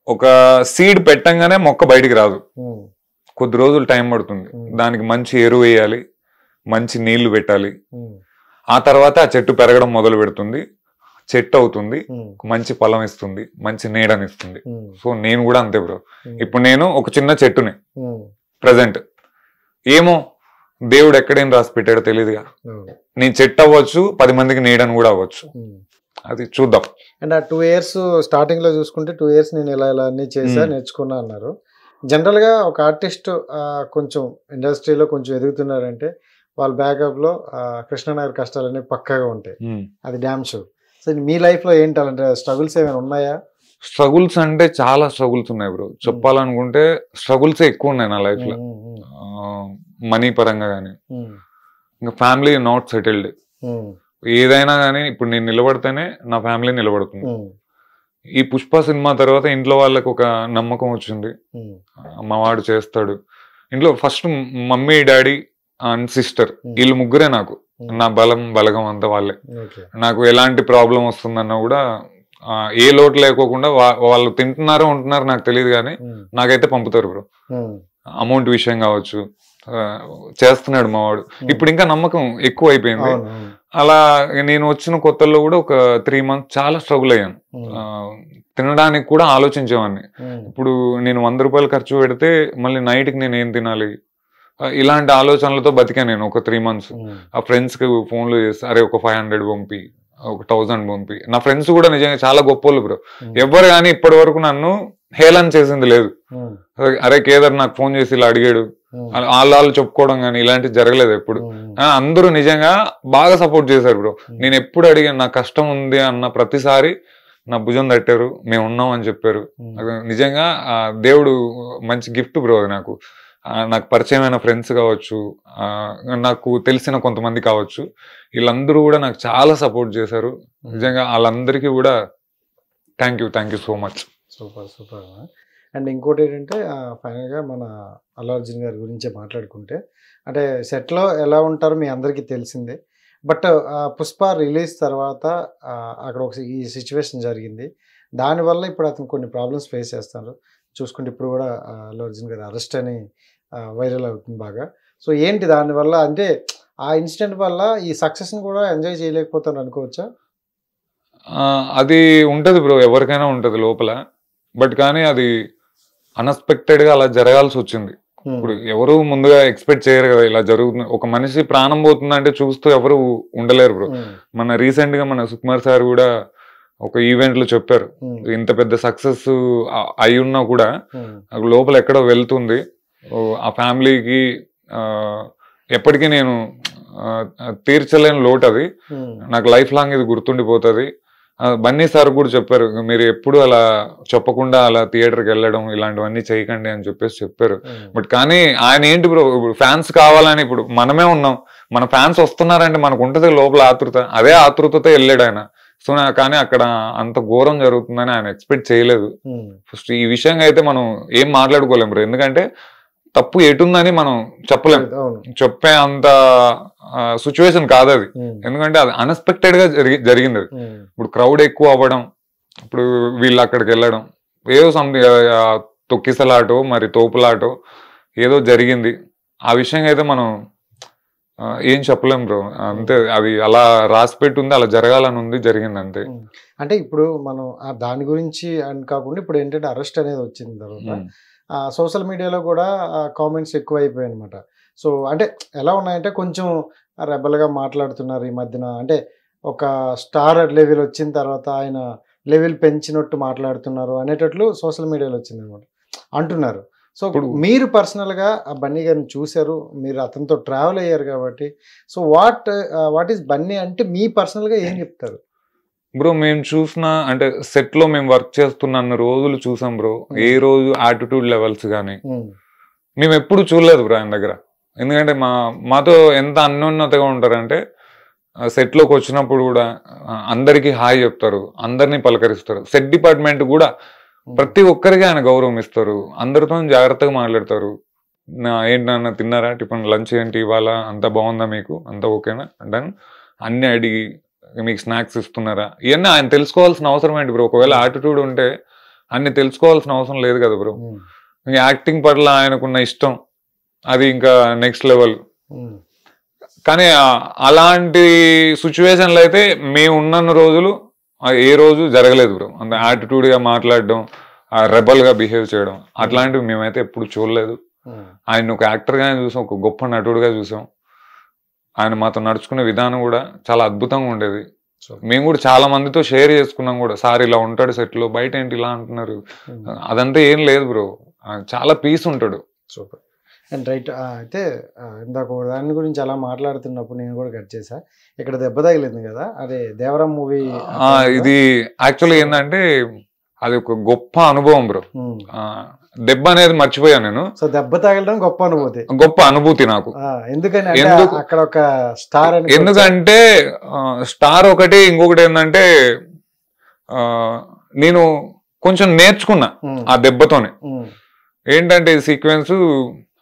E: ఒక సీడ్ పెట్టంగానే మొక్క బయటికి రాదు, కొద్ది రోజులు టైం పడుతుంది. దానికి మంచి ఎరువు వేయాలి, మంచి నీళ్లు పెట్టాలి, ఆ తర్వాత ఆ చెట్టు పెరగడం మొదలు పెడుతుంది, చెట్టు అవుతుంది, మంచి ఫలం ఇస్తుంది, మంచి నీడనిస్తుంది. సో నేను కూడా అంతే బ్రో. ఇప్పుడు నేను ఒక చిన్న చెట్టుని ప్రజెంట్, ఏమో దేవుడు ఎక్కడేం రాసి పెట్టాడో తెలియదుగా, నేను చెట్టు అవ్వచ్చు, 10 మందికి నీడని కూడా అవ్వచ్చు. అది చూద్దాం.
D: అండ్ ఆ 2 years స్టార్టింగ్ లో చూసుకుంటే 2 years నేను ఇలా అన్ని చేసా నేర్చుకున్నా అన్నారు. జనరల్ గా ఒక ఆర్టిస్ట్ కొంచెం ఇండస్ట్రీలో కొంచెం ఎదుగుతున్నారంటే వాళ్ళ బ్యాకప్ లో కృష్ణనగర్ కష్టాలు అనేవి పక్కాగా ఉంటాయి, అది డ్యామ్ షూర్. సో మీ లైఫ్ లో ఏంటంటే స్ట్రగుల్స్ ఏమైనా ఉన్నాయా?
E: స్ట్రగుల్స్ అంటే చాలా స్ట్రగుల్స్ ఉన్నాయి బ్రో. చెప్పాలనుకుంటే స్ట్రగుల్స్ ఎక్కువ ఉన్నాయి నా లైఫ్ లో. మనీ పరంగా కానీ, ఇంకా ఫ్యామిలీ నాట్ సెటిల్డ్. ఏదైనా కానీ ఇప్పుడు నేను నిలబడితేనే నా ఫ్యామిలీ నిలబడుతుంది. ఈ పుష్ప సినిమా తర్వాత ఇంట్లో వాళ్ళకి ఒక నమ్మకం వచ్చింది, మా వాడు చేస్తాడు. ఇంట్లో first mummy, daddy and sister, వీళ్ళు ముగ్గురే నాకు నా బలగం అంతా వాళ్ళే. నాకు ఎలాంటి ప్రాబ్లం వస్తుందన్నా కూడా ఏ లోటు లేకోకుండా వాళ్ళు తింటున్నారో ఉంటున్నారో నాకు తెలియదు కానీ నాకైతే పంపుతారు బ్రో. అమౌంట్ విషయం కావచ్చు, చేస్తున్నాడు మా వాడు. ఇప్పుడు ఇంకా నమ్మకం ఎక్కువ అయిపోయింది. అలా నేను వచ్చిన కొత్తల్లో కూడా ఒక 3 months చాలా స్ట్రగుల్ అయ్యాను. తినడానికి కూడా ఆలోచించేవాడిని. ఇప్పుడు నేను 100 రూపాయలు ఖర్చు పెడితే మళ్ళీ నైట్కి నేను ఏం తినాలి, ఇలాంటి ఆలోచనలతో బతికా నేను ఒక 3 months. ఆ ఫ్రెండ్స్కి ఫోన్లు చేస్తే అరే ఒక 500 పంపి, ఒక 1000 పంపి. నా ఫ్రెండ్స్ కూడా నిజంగా చాలా గొప్పోళ్ళు బ్రో. ఎవరు కానీ ఇప్పటి వరకు నన్ను హేళన చేసింది లేదు. అరే కేదార్ నాకు ఫోన్ చేసి ఇలా అడిగాడు, వాళ్ళు చెప్పుకోవడం కానీ ఇలాంటివి జరగలేదు ఎప్పుడు. అందరూ నిజంగా బాగా సపోర్ట్ చేశారు బ్రో. నేను ఎప్పుడు అడిగాను, నా కష్టం ఉంది అన్న ప్రతిసారి నా భుజం తట్టారు, మేము ఉన్నాం అని చెప్పారు. నిజంగా దేవుడు మంచి గిఫ్ట్ బ్రో అది నాకు. నాకు పరిచయమైన ఫ్రెండ్స్ కావచ్చు, నాకు తెలిసిన కొంతమంది కావచ్చు, వీళ్ళందరూ కూడా నాకు చాలా సపోర్ట్ చేశారు. నిజంగా వాళ్ళందరికీ కూడా thank you so much.
D: Super super. And ఇంకోటి ఏంటంటే ఫైనల్గా మన అల్లు అర్జున్ గారి గురించే మాట్లాడుకుంటే, అంటే సెట్లో ఎలా ఉంటారో మీ అందరికీ తెలిసిందే. బట్ పుష్ప రిలీజ్ తర్వాత అక్కడ ఒక ఈ సిచ్యువేషన్ జరిగింది, దానివల్ల ఇప్పుడు అతను కొన్ని ప్రాబ్లమ్స్ ఫేస్ చేస్తారు. చూసుకుంటే ఇప్పుడు కూడా అల్లు అర్జున్ గారి అరెస్ట్ అని వైరల్ అవుతుంది బాగా. సో ఏంటి దానివల్ల, అంటే ఆ ఇన్సిడెంట్ వల్ల ఈ సక్సెస్ని కూడా ఎంజాయ్ చేయలేకపోతాను అనుకోవచ్చా?
E: అది ఉంటుంది బ్రో, ఎవరికైనా ఉంటుంది లోపల. బట్ కానీ అది అన్ఎక్స్పెక్టెడ్గా అలా జరగాల్సి వచ్చింది. ఇప్పుడు ఎవరు ముందుగా ఎక్స్పెక్ట్ చేయరు కదా ఇలా జరుగుతుంది. ఒక మనిషి ప్రాణం పోతుందంటే చూస్తూ ఎవరు ఉండలేరు బ్రో. మన రీసెంట్ గా మన సుకుమార్ సార్ కూడా ఒక ఈవెంట్ లో చెప్పారు, ఇంత పెద్ద సక్సెస్ అయి ఉన్నా కూడా లోపల ఎక్కడో వెళ్తుంది. ఆ ఫ్యామిలీకి ఎప్పటికీ నేను తీర్చలేని లోటు అది, నాకు లైఫ్ లాంగ్ ఇది గుర్తుండిపోతుంది. బన్నీ సార్ కూడా చెప్పారు, మీరు ఎప్పుడు అలా చెప్పకుండా అలా థియేటర్కి వెళ్ళడం ఇలాంటివన్నీ చేయకండి అని చెప్పారు. బట్ కానీ ఆయన ఏంటి బ్రో, ఇప్పుడు ఫ్యాన్స్ కావాలని, ఇప్పుడు మనమే ఉన్నాం, మన ఫ్యాన్స్ వస్తున్నారంటే మనకు ఉంటుంది లోపల ఆతృత, అదే ఆతృతతో వెళ్ళాడు ఆయన. సో కానీ అక్కడ అంత ఘోరం జరుగుతుందని ఆయన ఎక్స్పెక్ట్ చేయలేదు. ఫస్ట్ ఈ విషయంగా అయితే మనం ఏం మాట్లాడుకోలేం బ్రో, ఎందుకంటే తప్పు ఎటుందని మనం చెప్పలేం. చెప్పే అంత సిచ్యువేషన్ కాదు అది. ఎందుకంటే అది అన్ఎక్స్పెక్టెడ్ గా జరిగింది అది. ఇప్పుడు క్రౌడ్ ఎక్కువ అవ్వడం, ఇప్పుడు వీళ్ళు అక్కడికి వెళ్ళడం, ఏదో తొక్కిసలాటో మరి తోపులాటో ఏదో జరిగింది. ఆ విషయం అయితే మనం ఏం చెప్పలేం బ్రో. అంతే, అది అలా రాసి పెట్టుంది, అలా జరగాలని ఉంది, జరిగింది అంతే.
D: అంటే ఇప్పుడు మనం దాని గురించి అని కాకుండా ఇప్పుడు ఏంటంటే అరెస్ట్ అనేది వచ్చిన తర్వాత సోషల్ మీడియాలో కూడా కామెంట్స్ ఎక్కువ అయిపోయాయి అనమాట. సో అంటే ఎలా ఉన్నాయంటే కొంచెం రెబల్గా మాట్లాడుతున్నారు ఈ మధ్యన. అంటే ఒక స్టార్ లెవెల్ వచ్చిన తర్వాత ఆయన లెవెల్ పెంచినట్టు మాట్లాడుతున్నారు అనేటట్లు సోషల్ మీడియాలో వచ్చింది అనమాట అంటున్నారు. సో మీరు పర్సనల్గా ఆ బన్నీ గారిని చూశారు, మీరు అతనితో ట్రావెల్ అయ్యారు కాబట్టి, సో వాట్ ఈస్ బన్నీ అంటే మీ పర్సనల్గా ఏం చెప్తారు?
E: బ్రో మేము చూసిన అంటే సెట్ లో మేము వర్క్ చేస్తున్న రోజులు చూసాం బ్రో. ఏ రోజు యాటిట్యూడ్ లెవెల్స్ కానీ మేము ఎప్పుడు చూడలేదు బ్రో ఆయన దగ్గర. ఎందుకంటే మాతో ఎంత అన్యోన్యతగా ఉంటారంటే సెట్ లోకి వచ్చినప్పుడు కూడా అందరికి హాయ్ చెప్తారు, అందరినీ పలకరిస్తారు. సెట్ డిపార్ట్మెంట్ కూడా ప్రతి ఒక్కరికి ఆయన గౌరవం ఇస్తారు, అందరితో జాగ్రత్తగా మాట్లాడతారు. ఏంటన్నా తిన్నారా, టిఫిన్, లంచ్ ఏంటి ఇవాళ, అంత బాగుందా మీకు, అంత ఓకేనా అంటే అన్ని అడిగి మీకు స్నాక్స్ ఇస్తున్నారా, ఇవన్నీ ఆయన తెలుసుకోవాల్సిన అవసరం ఏంటి బ్రో? ఒకవేళ యాటిట్యూడ్ ఉంటే అన్ని తెలుసుకోవాల్సిన అవసరం లేదు కదా బ్రో. యాక్టింగ్ పట్ల ఆయనకున్న ఇష్టం అది ఇంకా నెక్స్ట్ లెవెల్. కానీ అలాంటి సిచ్యువేషన్లు అయితే మేము ఉన్న రోజులు ఏ రోజు జరగలేదు బ్రో. అంత యాటిట్యూడ్ గా మాట్లాడడం, రెబల్ గా బిహేవ్ చేయడం అట్లాంటివి మేమైతే ఎప్పుడు చూడలేదు. ఆయన ఒక యాక్టర్ గానే చూసాం, ఒక గొప్ప నటుడుగా చూసాం. ఆయన మాతో నడుచుకునే విధానం కూడా చాలా అద్భుతంగా ఉండేది. మేము కూడా చాలా మందితో షేర్ చేసుకున్నాం కూడా, సార్ ఇలా ఉంటాడు సెట్ లో, బయట ఏంటి ఇలా అంటున్నారు, అదంతా ఏం లేదు బ్రో. చాలా పీస్ ఉంటాడు.
D: Super and right. అయితే ఇందాక దాని గురించి అలా మాట్లాడుతున్నప్పుడు నేను కూడా కట్ చేసా, ఇక్కడ దెబ్బ తగిలింది కదా, అదే దేవరం మూవీ.
E: ఇది యాక్చువల్లీ ఏంటంటే అది ఒక గొప్ప అనుభవం బ్రో. దెబ్బ అనేది మర్చిపోయాను నేను.
D: సో దెబ్బ తగలడం గొప్ప అనుభూతి
E: నాకు.
D: ఎందుకని అక్కడ ఒక స్టార్,
E: ఎందుకంటే స్టార్ ఒకటి, ఇంకొకటి ఏంటంటే నేను కొంచెం నేర్చుకున్నా ఆ దెబ్బతోనే. ఏంటంటే ఈ సీక్వెన్స్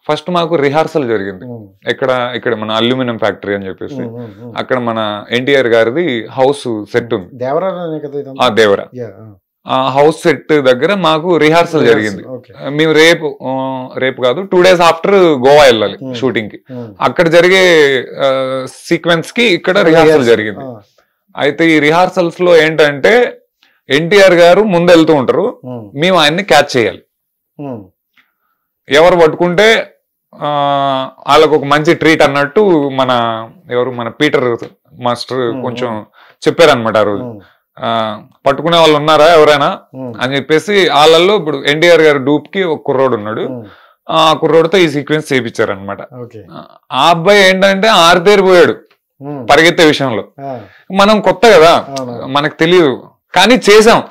E: ఫస్ట్ మాకు రిహార్సల్ జరిగింది ఇక్కడ మన అల్యూమినియం ఫ్యాక్టరీ అని చెప్పేసి, అక్కడ మన ఎన్టీఆర్ గారిది హౌస్ సెట్ ఉంది, దేవరా. ఆ హౌస్ సెట్ దగ్గర మాకు రిహార్సల్ జరిగింది. మేము రేపు కాదు 2 days ఆఫ్టర్ గోవా వెళ్ళాలి షూటింగ్ కి. అక్కడ జరిగే సీక్వెన్స్ కి ఇక్కడ రిహార్సల్ జరిగింది. అయితే ఈ రిహార్సల్స్ లో ఏంటంటే ఎన్టీఆర్ గారు ముందు వెళ్తూ ఉంటారు, మేము ఆయన్ని క్యాచ్ చేయాలి. ఎవరు పట్టుకుంటే వాళ్ళకు ఒక మంచి ట్రీట్ అన్నట్టు మన పీటర్ మాస్టర్ కొంచెం చెప్పారనమాట ఆ రోజు. పట్టుకునే వాళ్ళు ఉన్నారా ఎవరైనా అని చెప్పేసి వాళ్ళల్లో ఇప్పుడు ఎన్టీఆర్ గారి డూప్ కి ఒక కుర్రోడు ఉన్నాడు, ఆ కుర్రోడితో ఈ సీక్వెన్స్ చేయించారనమాట. ఆ అబ్బాయి ఏంటంటే ఆరితేరిపోయాడు పరిగెత్తే విషయంలో. మనం కొత్త కదా, మనకు తెలియదు, కానీ చేసాం.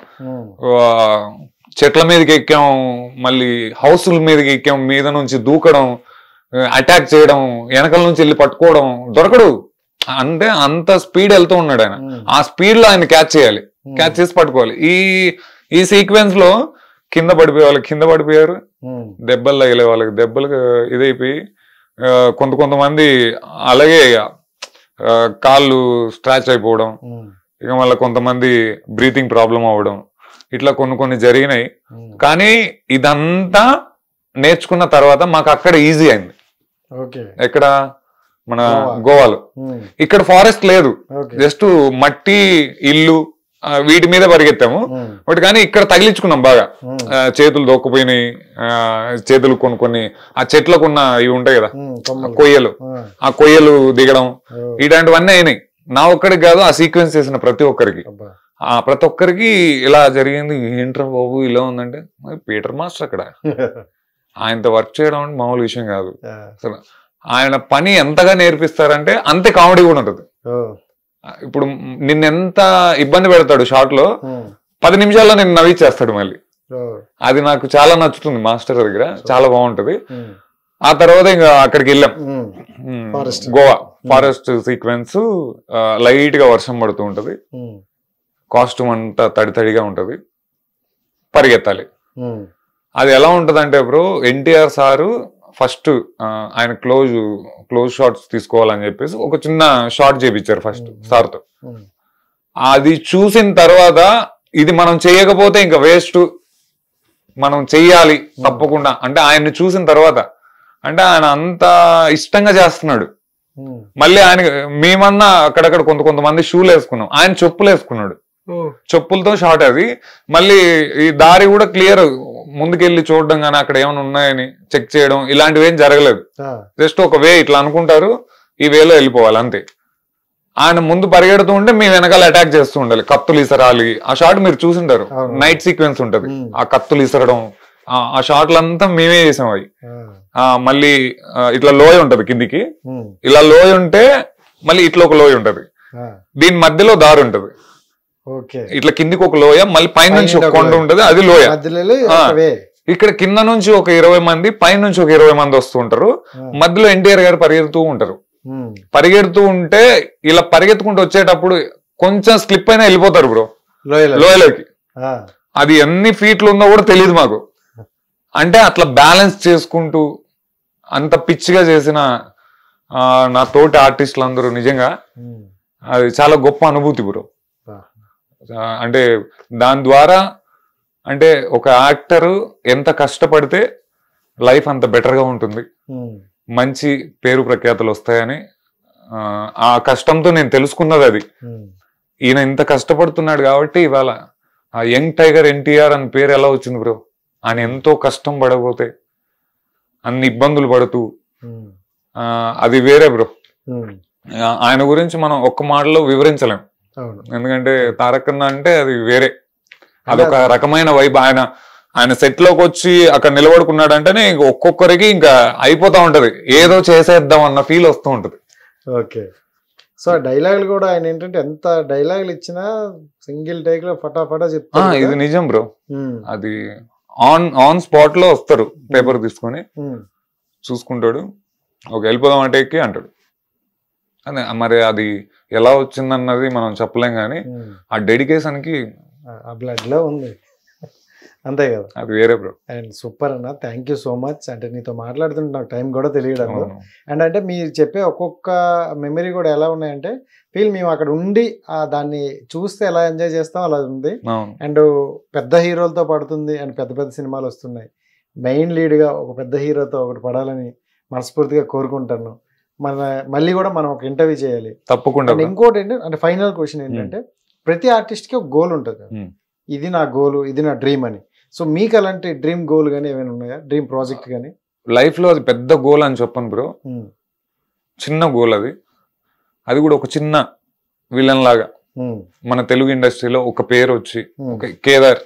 E: చెట్ల మీదకి ఎక్కాం, మళ్ళీ హౌసుల మీదకి ఎక్కాం, మీద నుంచి దూకడం, అటాక్ చేయడం, వెనకల నుంచి వెళ్ళి పట్టుకోవడం, దొరకడు. అంటే అంత స్పీడ్ వెళ్తూ ఉన్నాడు ఆయన. ఆ స్పీడ్ లో ఆయన క్యాచ్ చేయాలి, క్యాచ్ చేసి పట్టుకోవాలి. ఈ సీక్వెన్స్ లో కింద పడిపోయారు, దెబ్బలు తగిలే వాళ్ళకి దెబ్బలు ఇదైపోయి కొంతమంది అలాగే కాళ్ళు స్ట్రాచ్ అయిపోవడం, ఇక మళ్ళీ కొంతమంది బ్రీతింగ్ ప్రాబ్లం అవ్వడం, ఇట్లా కొన్ని జరిగినాయి. కానీ ఇదంతా నేర్చుకున్న తర్వాత మాకు అక్కడ ఈజీ అయింది. ఎక్కడ మన గోవాలో. ఇక్కడ ఫారెస్ట్ లేదు, జస్ట్ మట్టి ఇల్లు వీటి మీద పరిగెత్తాము. బట్ కానీ ఇక్కడ తగిలించుకున్నాం బాగా, చేతులు దొక్కపోయినాయి, చేతులు కొన్ని ఆ చెట్లకున్న ఇవి ఉంటాయి కదా కొయ్యలు, ఆ కొయ్యలు దిగడం, ఇలాంటివన్నీ అయినాయి. నా ఒక్కడికి కాదు, ఆ సీక్వెన్స్ చేసిన ప్రతి ఒక్కరికి ఇలా జరిగింది. ఏంట్రా బాబు ఇలా ఉందంటే, పీటర్ మాస్టర్ అక్కడ ఆయనతో వర్క్ చేయడం అంటే మామూలు విషయం కాదు అసలు. ఆయన పని ఎంతగా నేర్పిస్తారంటే అంతే కామెడీ కూడా ఉంటుంది. ఇప్పుడు నిన్నెంత ఇబ్బంది పెడతాడు షార్ట్ లో, 10 నిమిషాల్లో నేను నవ్విచ్చేస్తాడు మళ్ళీ. అది నాకు చాలా నచ్చుతుంది మాస్టర్ దగ్గర, చాలా బాగుంటది. ఆ తర్వాత ఇంకా అక్కడికి వెళ్ళాం, గోవా ఫారెస్ట్ సీక్వెన్స్. లైట్ గా వర్షం పడుతూ ఉంటది, కాస్ట్యూమ్ అంతా తడిగా ఉంటది, పరిగెత్తాలి. అది ఎలా ఉంటది అంటే బ్రో, ఎన్టీఆర్ సారు ఫస్ట్ ఆయన క్లోజ్ షాట్స్ తీసుకోవాలని చెప్పేసి ఒక చిన్న షాట్ చేపించారు ఫస్ట్ సార్తో. అది చూసిన తర్వాత ఇది మనం చేయకపోతే ఇంకా వేస్ట్, మనం చెయ్యాలి తప్పకుండా అంటే ఆయన్ని చూసిన తర్వాత, అంటే ఆయన అంత ఇష్టంగా చేస్తున్నాడు. మళ్ళీ ఆయన మేమన్నా అక్కడక్కడ కొంతమంది షూలు వేసుకున్నాం, ఆయన చెప్పులు వేసుకున్నాడు. చెప్పులతో షాట్ అది. మళ్ళీ ఈ దారి కూడా క్లియర్, ముందుకెళ్ళి చూడడం కానీ అక్కడ ఏమైనా ఉన్నాయని చెక్ చేయడం ఇలాంటివి ఏం జరగలేదు. జస్ట్ ఒక వే ఇట్లా అనుకుంటారు, ఈ వేలో వెళ్ళిపోవాలి అంతే. ఆయన ముందు పరిగెడుతూ ఉంటే మేము వెనకాల అటాక్ చేస్తూ ఉండాలి, కత్తులు ఇసరాలి. ఆ షాట్ మీరు చూసింటారు, నైట్ సీక్వెన్స్ ఉంటది, ఆ కత్తులు ఇసరడం, ఆ షాట్లంతా మేమే చేసాం అవి. మళ్ళీ ఇట్లా లోయ ఉంటది కిందికి, ఇలా లోయ ఉంటే మళ్ళీ ఇట్లా ఒక లోయ ఉంటది, దీని మధ్యలో దారి ఉంటది, ఇట్లా కిందికి ఒక లోయ, మళ్ళీ పై నుంచి ఒక కొండ ఉంటది, అది లోయ. ఇక్కడ కింద నుంచి ఒక 20 మంది, పై నుంచి ఒక 20 మంది వస్తూ ఉంటారు, మధ్యలో ఎన్టీఆర్ గారు పరిగెడుతూ ఉంటారు. పరిగెడుతూ ఉంటే ఇలా పరిగెత్తుకుంటూ వచ్చేటప్పుడు కొంచెం స్లిప్ అయినా వెళ్ళిపోతారు బ్రో లోయలోకి. అది ఎన్ని ఫీట్లు ఉందో కూడా తెలియదు మాకు. అంటే అట్లా బ్యాలెన్స్ చేసుకుంటూ అంత పిచ్చిగా చేసిన నా తోటి ఆర్టిస్టులు అందరూ నిజంగా అది చాలా గొప్ప అనుభూతి బ్రో. అంటే దాని ద్వారా అంటే ఒక యాక్టర్ ఎంత కష్టపడితే లైఫ్ అంత బెటర్గా ఉంటుంది, మంచి పేరు ప్రఖ్యాతులు వస్తాయని ఆ కష్టంతో నేను తెలుసుకున్నది అది. ఈయన ఇంత కష్టపడుతున్నాడు కాబట్టి ఇవాళ ఆ యంగ్ టైగర్ ఎన్టీఆర్ అని పేరు ఎలా వచ్చింది బ్రో? ఆయన ఎంతో కష్టం పడకపోతే, అన్ని ఇబ్బందులు పడుతూ, అది వేరే బ్రో. ఆయన గురించి మనం ఒక్క మాటలో వివరించలేం, ఎందుకంటే తారకన్న అంటే అది వేరే, అదొక రకమైన వైబ్. ఆయన సెట్ లోకి వచ్చి అక్కడ నిలబడుకున్నాడు అంటేనే ఇంక ఒక్కొక్కరికి ఇంకా అయిపోతా ఉంటది, ఏదో చేసేద్దాం అన్న ఫీల్ వస్తూ ఉంటది.
D: ఓకే, సో డైలాగులు కూడా ఆయన ఏంటంటే ఎంత డైలాగులు ఇచ్చినా సింగిల్ టేక్ లో ఫటాఫటా చెప్తారు.
E: ఇది నిజం బ్రో, అది ఆన్ స్పాట్ లో వస్తారు, పేపర్ తీసుకొని చూసుకుంటాడు, ఓకే వెళ్ళిపోదాం అంటే ఎక్కి అంటాడు. అదే మరి అది ఎలా వచ్చిందన్నది మనం చెప్పలేం, కానీ ఆ డెడికేషన్ కి
D: ఆ బ్లడ్ లో ఉంది, అంతే కదా,
E: అది వేరే బ్రో.
D: అండ్ సూపర్ అన్న, థ్యాంక్ యూ సో మచ్. అంటే నీతో మాట్లాడుతుంటే నాకు టైం కూడా తెలియడం. అండ్ అంటే మీరు చెప్పే ఒక్కొక్క మెమరీ కూడా ఎలా ఉన్నాయంటే ఫీల్ మేము అక్కడ ఉండి దాన్ని చూస్తే ఎలా ఎంజాయ్ చేస్తాం అలా ఉంది. అండ్ పెద్ద హీరోలతో పడుతుంది, అండ్ పెద్ద పెద్ద సినిమాలు వస్తున్నాయి, మెయిన్ లీడ్గా ఒక పెద్ద హీరోతో ఒకటి పడాలని మనస్ఫూర్తిగా కోరుకుంటాను. మళ్ళీ కూడా మనం ఒక ఇంటర్వ్యూ చేయాలి తప్పకుండా. ఇంకోటి ఏంటంటే అంటే ఫైనల్ క్వశ్చన్ ఏంటంటే ప్రతి ఆర్టిస్ట్కి ఒక గోల్ ఉంటుంది, ఇది నా గోల్, ఇది నా డ్రీమ్ అని. సో మీకు అలాంటి డ్రీమ్ గోల్ కానీ ఏమైనా ఉన్నాయా, డ్రీమ్ ప్రాజెక్ట్ కానీ?
E: లైఫ్ లో అది పెద్ద గోల్ అని చెప్పను బ్రో, చిన్న గోల్ అది. అది కూడా ఒక చిన్న విలన్ లాగా మన తెలుగు ఇండస్ట్రీలో ఒక పేరు వచ్చి, ఒక కేదార్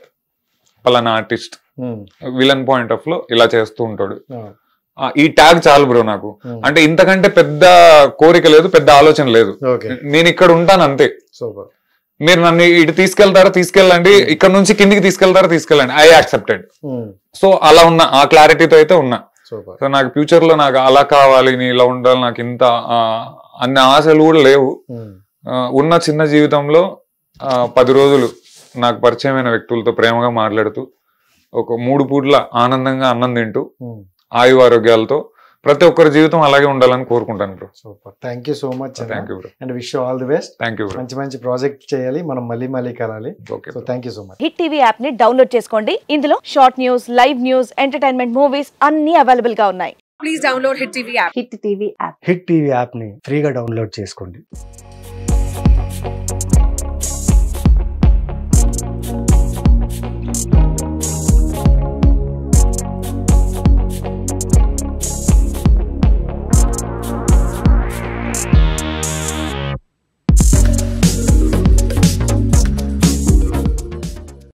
E: పలానా ఆర్టిస్ట్ విలన్ పాయింట్ ఆఫ్ లో ఇలా చేస్తూ ఉంటాడు, ఈ ట్యాగ్ చాలు బ్రో నాకు. అంటే ఇంతకంటే పెద్ద కోరిక లేదు, పెద్ద ఆలోచన లేదు, నేను ఇక్కడ ఉంటాను అంతే. మీరు నన్ను ఇటు తీసుకెళ్ళండి, ఇక్కడ నుంచి కిందికి తీసుకెళ్ళండి, ఐ యాక్సెప్టెడ్. సో అలా ఉన్నా, ఆ క్లారిటీతో అయితే ఉన్నా. సో నాకు ఫ్యూచర్ లో నాకు అలా కావాలి, నేను ఇలా ఉండాలి, నాకు ఇంత అన్ని ఆశలు కూడా లేవు. ఉన్న చిన్న జీవితంలో 10 రోజులు నాకు పరిచయమైన వ్యక్తులతో ప్రేమగా మాట్లాడుతూ, ఒక 3 పూట్ల ఆనందంగా అన్నం తింటూ, ఆయు ఆరోగ్యాలతో ప్రతి ఒక్కరి జీవితం అలాగే ఉండాలని కోరుకుంటాను bro.
D: Super, thank you so much.
E: Thank you bro,
D: and wish you all the best.
E: Thank you bro.
D: మంచి మంచి ప్రాజెక్ట్ చేయాలి, మనం మళ్ళీ కలాలి.
E: Okay,
D: so thank you so much.
F: Hit TV app ని డౌన్లోడ్ చేసుకోండి. ఇందులో short news, live news, entertainment movies అన్ని అవైలబుల్ గా ఉన్నాయి.
G: Please download hit TV app.
F: Hit TV app
H: hit TV app ని ఫ్రీగా డౌన్లోడ్ చేసుకోండి.